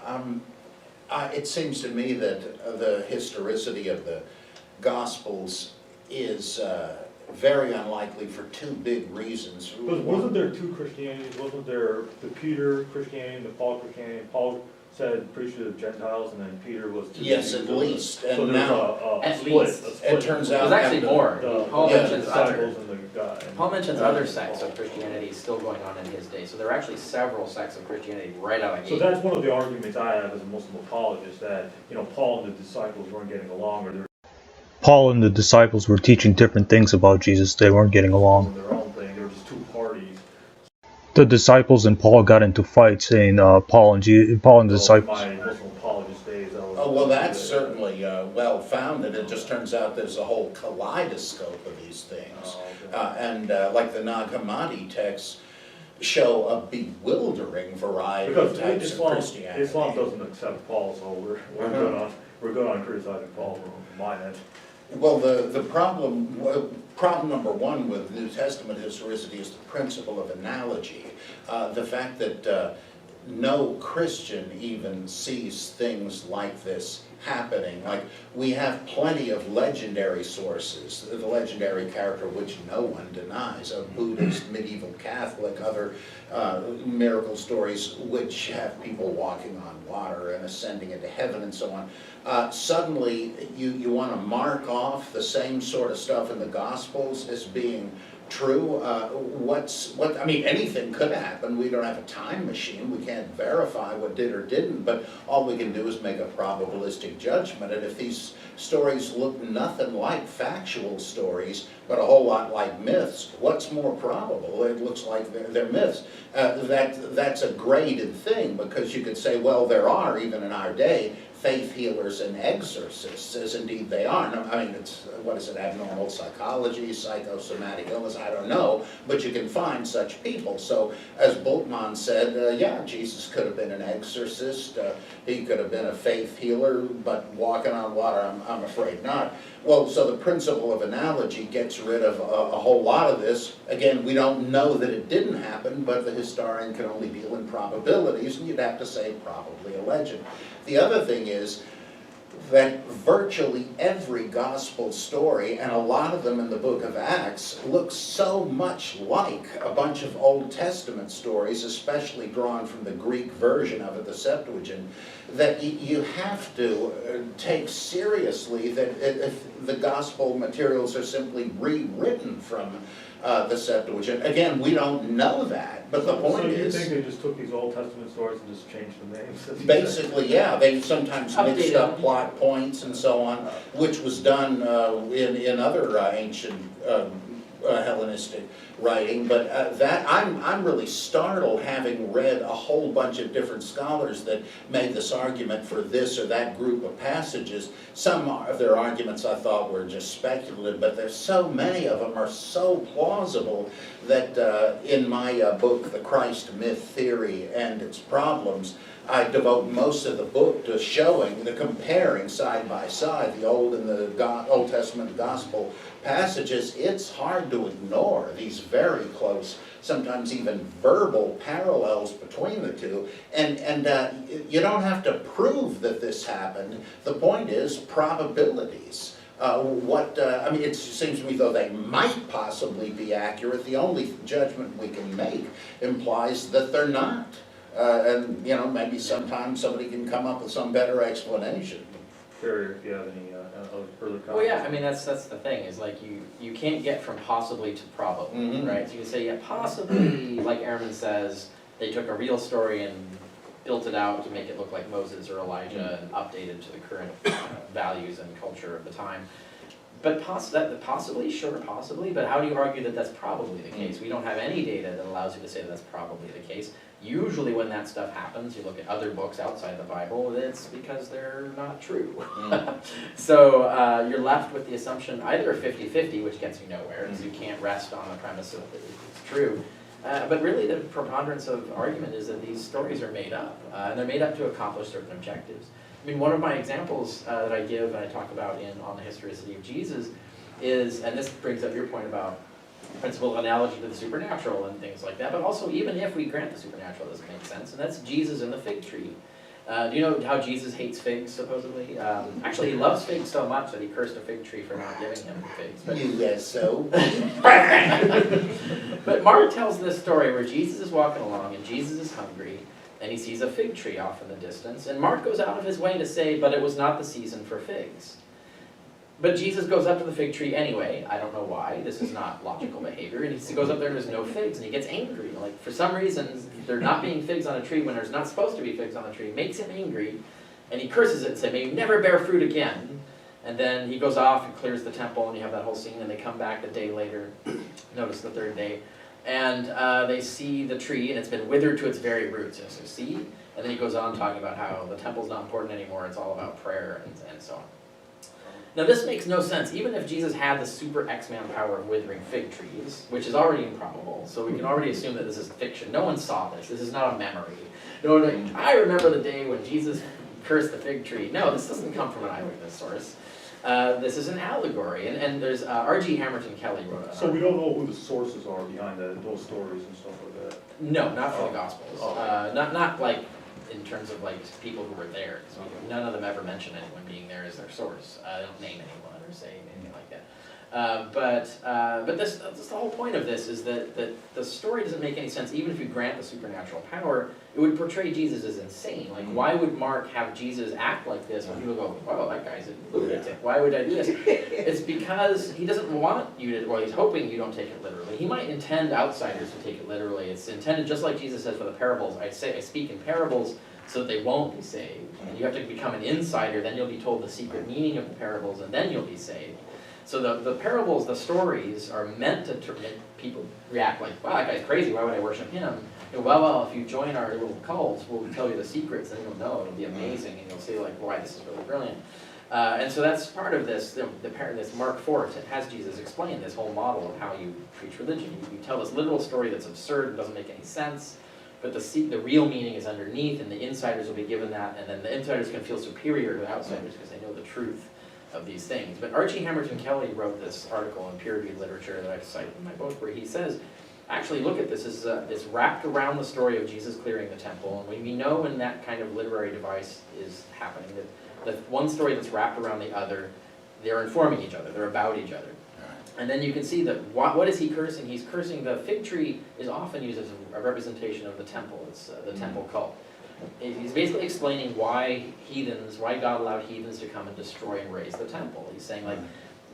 it seems to me that the historicity of the Gospels is very unlikely for two big reasons. But wasn't there two Christianities? Wasn't there the Peter Christianity and the Paul Christianity? Paul said preach to the Gentiles, and then Peter was to Yes, the at least. So And there's now, a At split. least. A split. it turns out. There's actually that more. Paul yeah, mentions the other. disciples and the guy. Paul mentions other sects of Christianity still going on in his day. So there are actually several sects of Christianity right out of the So gate. that's one of the arguments I have as a Muslim apologist, that, Paul and the disciples weren't getting along, or they're Paul and the disciples were teaching different things about Jesus. They weren't getting along. doing their own thing. They were just two parties. The disciples and Paul got into fights, saying Paul and the So disciples. my Muslim apologist days, I was. Oh, well, that's certainly well-founded. It just turns out there's a whole kaleidoscope of these things. Oh, okay. And like the Nag Hammadi texts show a bewildering variety of Because types of Christianity. Islam doesn't accept Paul, so we're good on criticizing Paul from my end. Well, the problem number one with New Testament historicity is the principle of analogy. The fact that no Christian even sees things like this happening. Like, we have plenty of legendary sources, the legendary character which no one denies, a Buddhist, medieval Catholic, other miracle stories which have people walking on water and ascending into heaven and so on. Suddenly, you want to mark off the same sort of stuff in the Gospels as being true. I mean, anything could happen. We don't have a time machine. We can't verify what did or didn't, but all we can do is make a probabilistic judgment. And if these stories look nothing like factual stories, but a whole lot like myths, what's more probable? It looks like they're myths. That's a graded thing, because you could say, well, there are, even in our day, faith healers and exorcists, as indeed they are. No, I mean, it's, what is it, abnormal psychology, psychosomatic illness, I don't know, but you can find such people. So, as Bultmann said, yeah, Jesus could have been an exorcist, he could have been a faith healer, but walking on water, I'm afraid not. Well, so the principle of analogy gets rid of a whole lot of this. Again, we don't know that it didn't happen, but the historian can only deal in probabilities, and you'd have to say probably a legend. The other thing is that virtually every gospel story, and a lot of them in the book of Acts, look so much like a bunch of Old Testament stories, especially drawn from the Greek version of it, the Septuagint, that you have to take seriously that if the gospel materials are simply rewritten from the Septuagint. Again, we don't know that, but the point is... So you think they just took these Old Testament stories and just changed the names? Basically, yeah. They sometimes mixed up plot points and so on, which was done in other ancient Hellenistic writing. But that I'm really startled, having read a whole bunch of different scholars that made this argument for this or that group of passages. Some of their arguments I thought were just speculative, but there's so many of them are so plausible that in my book, The Christ Myth Theory and Its Problems, I devote most of the book to showing, the comparing side by side, the Old and the Old Testament Gospel passages. It's hard to ignore these very close, sometimes even verbal parallels between the two. And you don't have to prove that this happened. The point is probabilities. I mean, it seems to me though they might possibly be accurate. The only judgment we can make implies that they're not. And, you know, maybe sometimes somebody can come up with some better explanation. Barry, if you have any further comments? Well, yeah, I mean, that's the thing, is like you can't get from possibly to probably, Mhm. right? So you can say, yeah, possibly, like Ehrman says, they took a real story and built it out to make it look like Moses or Elijah and updated to the current values and culture of the time. But possibly, sure, possibly, but how do you argue that that's probably the case? We don't have any data that allows you to say that that's probably the case. Usually when that stuff happens, you look at other books outside the Bible, it's because they're not true. So you're left with the assumption either 50-50, which gets you nowhere, because you can't rest on the premise that it's true. But really the preponderance of argument is that these stories are made up, and they're made up to accomplish certain objectives. I mean, one of my examples that I give and I talk about On the Historicity of Jesus is, and this brings up your point about principle of analogy to the supernatural and things like that, but also even if we grant the supernatural doesn't make sense, and that's Jesus and the fig tree. Do you know how Jesus hates figs, supposedly? Actually, he loves figs so much that he cursed a fig tree for not giving him figs. But Yes, so. But Mark tells this story where Jesus is walking along and Jesus is hungry, and he sees a fig tree off in the distance, and Mark goes out of his way to say, but it was not the season for figs. But Jesus goes up to the fig tree anyway. I don't know why. This is not logical behavior. And he goes up there and there's no figs, and he gets angry. Like, for some reason, there not being figs on a tree when there's not supposed to be figs on a tree makes him angry, and he curses it and says, may you never bear fruit again. And then he goes off and clears the temple, and you have that whole scene, and they come back a day later, notice the third day, and they see the tree, and it's been withered to its very roots. And so, see? And then he goes on talking about how the temple's not important anymore, it's all about prayer, and so on. Now this makes no sense, even if Jesus had the super X-Man power of withering fig trees, which is already improbable, so we can already assume that this is fiction. No one saw this is not a memory. No one, I remember the day when Jesus cursed the fig tree. No, this doesn't come from an eyewitness source. This is an allegory, and there's R.G. Hamilton Kelly wrote it. So we don't know who the sources are behind those stories and stuff like that? No, not for the Gospels. Oh. Not like in terms of like people who were there. 'Cause none of them ever mention anyone being there as their source. They don't name anyone or say anything like that. But that's the whole point of this is that the story doesn't make any sense. Even if you grant the supernatural power, it would portray Jesus as insane. Like, why would Mark have Jesus act like this when people go, "Wow, that guy's a lunatic. Why would I do this?" It's because he doesn't want you to, or he's hoping you don't take it literally. He might intend outsiders to take it literally. It's intended just like Jesus says for the parables. I speak in parables so that they won't be saved. And you have to become an insider, then you'll be told the secret meaning of the parables, and then you'll be saved. So the parables, the stories, are meant to make people react like, wow, that guy's crazy, why would I worship him? You know, well, if you join our little cults, we'll tell you the secrets, and you'll know, it'll be amazing, and you'll see like, why this is really brilliant. And so that's part of this, this Mark 4 has Jesus explain this whole model of how you preach religion. You tell this literal story that's absurd and doesn't make any sense, but the real meaning is underneath, and the insiders will be given that, and then the insiders can feel superior to the outsiders because they know the truth of these things. But R.G. Hamilton Kelly wrote this article in peer-reviewed literature that I cite in my book where he says, actually look at this, it's wrapped around the story of Jesus clearing the temple, and we know when that kind of literary device is happening, that the one story that's wrapped around the other, they're informing each other, they're about each other. And then you can see that what is he cursing? He's cursing the fig tree is often used as a representation of the temple. It's the temple cult. He's basically explaining why God allowed heathens to come and destroy and raise the temple. He's saying like,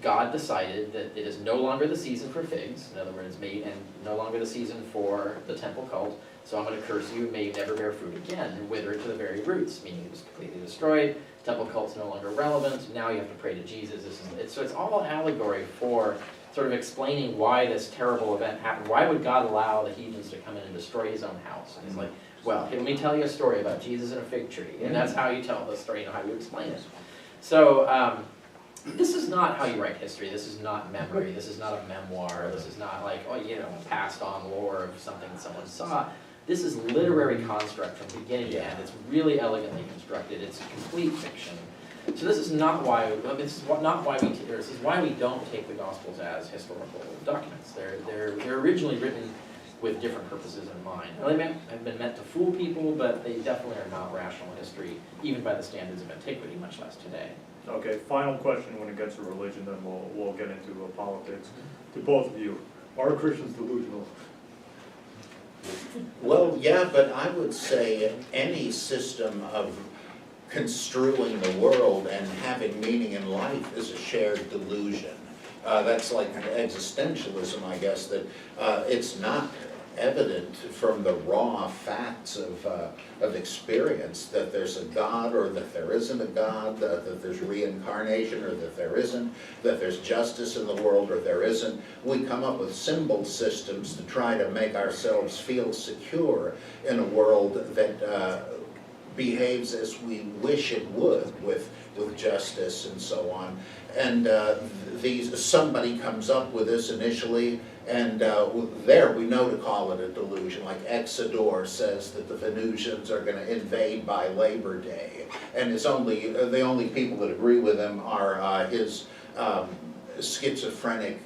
God decided that it is no longer the season for figs, in other words, and no longer the season for the temple cult, so I'm going to curse you and may you never bear fruit again, and wither it to the very roots, meaning it was completely destroyed, temple cult's no longer relevant, now you have to pray to Jesus. So it's all an allegory for sort of explaining why this terrible event happened. Why would God allow the heathens to come in and destroy his own house? And he's like, well, let me tell you a story about Jesus and a fig tree, and that's how you tell the story, how you explain it. So this is not how you write history. This is not memory. This is not a memoir. This is not like, passed on lore of something that someone saw. This is literary construct from beginning to end. It's really elegantly constructed. It's complete fiction. So this is why we don't take the Gospels as historical documents. They're originally written with different purposes in mind. Now, they have been meant to fool people, but they definitely are not rational history, even by the standards of antiquity, much less today. Okay, final question when it gets to religion, then we'll get into politics. To both of you, are Christians delusional? Well, yeah, but I would say any system of construing the world and having meaning in life is a shared delusion. That's like existentialism, I guess, that it's not evident from the raw facts of experience that there's a God or that there isn't a God, that there's reincarnation or that there isn't, that there's justice in the world or there isn't. We come up with symbol systems to try to make ourselves feel secure in a world that behaves as we wish it would, with justice and so on. And somebody comes up with this initially, and there we know to call it a delusion. Like Exodore says that the Venusians are going to invade by Labor Day, and the only people that agree with him are his schizophrenic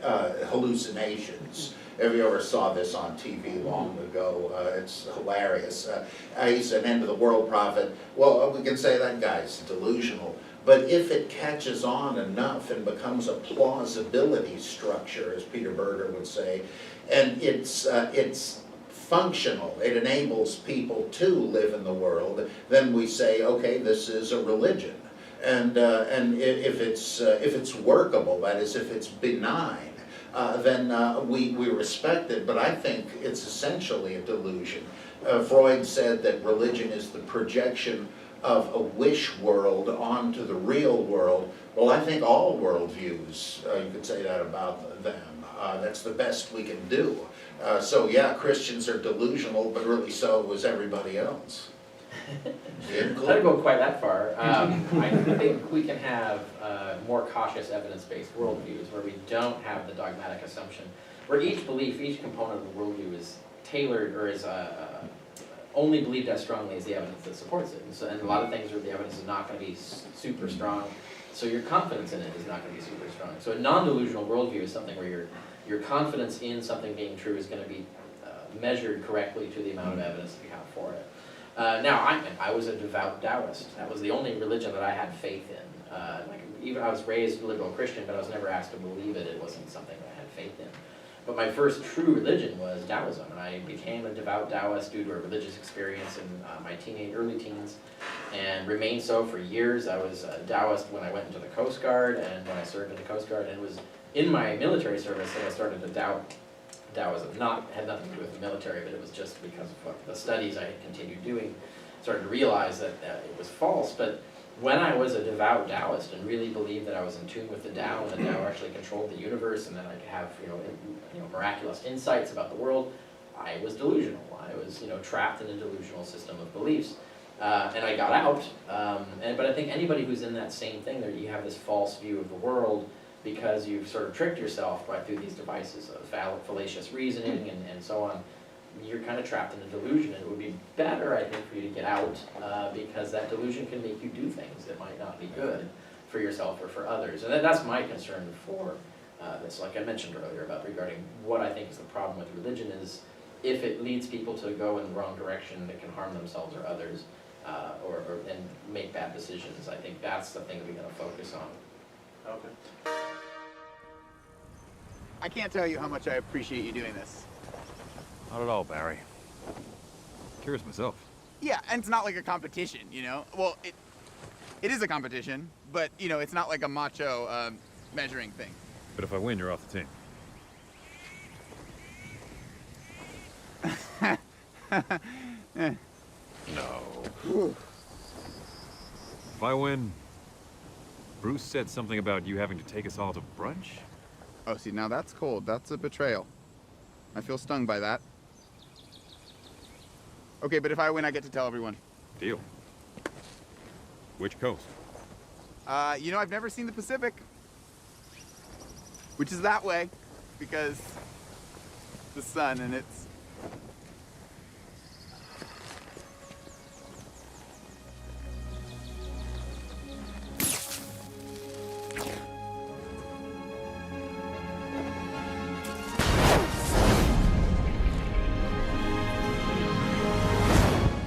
hallucinations. If you ever saw this on TV long ago, it's hilarious. He's an end-of-the-world prophet. Well, we can say that guy's delusional. But if it catches on enough and becomes a plausibility structure, as Peter Berger would say, and it's functional, it enables people to live in the world, then we say, okay, this is a religion. And if it's workable, that is, if it's benign, then we respect it, but I think it's essentially a delusion. Freud said that religion is the projection of a wish world onto the real world. Well, I think all worldviews, you could say that about them. That's the best we can do. So yeah, Christians are delusional, but really so was everybody else. I don't go quite that far. I think we can have more cautious evidence-based worldviews where we don't have the dogmatic assumption, where each belief, each component of the worldview is tailored or is only believed as strongly as the evidence that supports it. And a lot of things where the evidence is not going to be super strong. So your confidence in it is not going to be super strong. So a non-delusional worldview is something where your confidence in something being true is going to be measured correctly to the amount of evidence that you have for it. Now, I was a devout Taoist. That was the only religion that I had faith in. Even I was raised liberal Christian, but I was never asked to believe it. It wasn't something that I had faith in. But my first true religion was Taoism, and I became a devout Taoist due to a religious experience in my early teens, and remained so for years. I was a Taoist when I went into the Coast Guard, and when I served in the Coast Guard, and it was in my military service that I started to doubt Taoism. Had nothing to do with the military, but it was just because of the studies I had continued doing. Started to realize that it was false. But when I was a devout Taoist and really believed that I was in tune with the Tao, and the Tao actually controlled the universe, and that I could have miraculous insights about the world, I was delusional. I was trapped in a delusional system of beliefs, and I got out. But I think anybody who's in that same thing, there you have this false view of the world, because you've sort of tricked yourself through these devices of fallacious reasoning and so on. You're kind of trapped in a delusion, and it would be better, I think, for you to get out, because that delusion can make you do things that might not be good for yourself or for others. And that's my concern for this, like I mentioned earlier, regarding what I think is the problem with religion is if it leads people to go in the wrong direction that can harm themselves or others, and make bad decisions. I think that's the thing that we're going to focus on. Okay. I can't tell you how much I appreciate you doing this. Not at all, Barry. Curious myself. Yeah, and it's not like a competition, Well, it is a competition, but, it's not like a macho measuring thing. But if I win, you're off the team. No. If I win, Bruce said something about you having to take us all to brunch? Oh, see, now that's cold. That's a betrayal. I feel stung by that. Okay, but if I win, I get to tell everyone. Deal. Which coast? I've never seen the Pacific. Which is that way, because the sun and it's...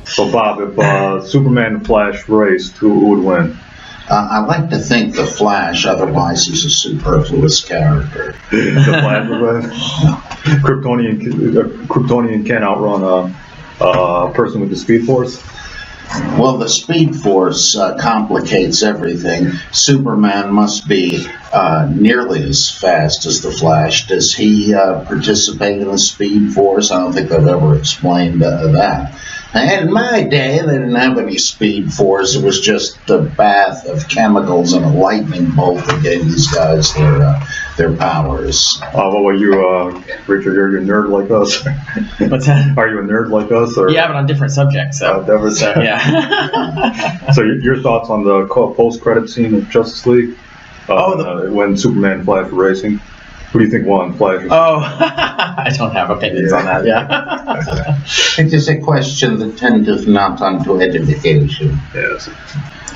So Bob, if Superman and Flash raced, who would win? I like to think the Flash, otherwise he's a superfluous character. The Flash would win? Kryptonian can't outrun a person with the Speed Force? Well, the Speed Force complicates everything. Superman must be nearly as fast as the Flash. Does he participate in the Speed Force? I don't think they've ever explained that. In my day, they didn't have any Speed Force. It was just the bath of chemicals and a lightning bolt that gave these guys their powers. Well, you, Richard, are you a nerd like us? What's that? Are you a nerd like us? Or? Yeah, but on different subjects. So yeah. So your thoughts on the post-credit scene of Justice League? When Superman and Flash were racing? Who do you think won, Flash? I don't have opinions on that, yeah. It is a question that tendeth not unto edification. Yes.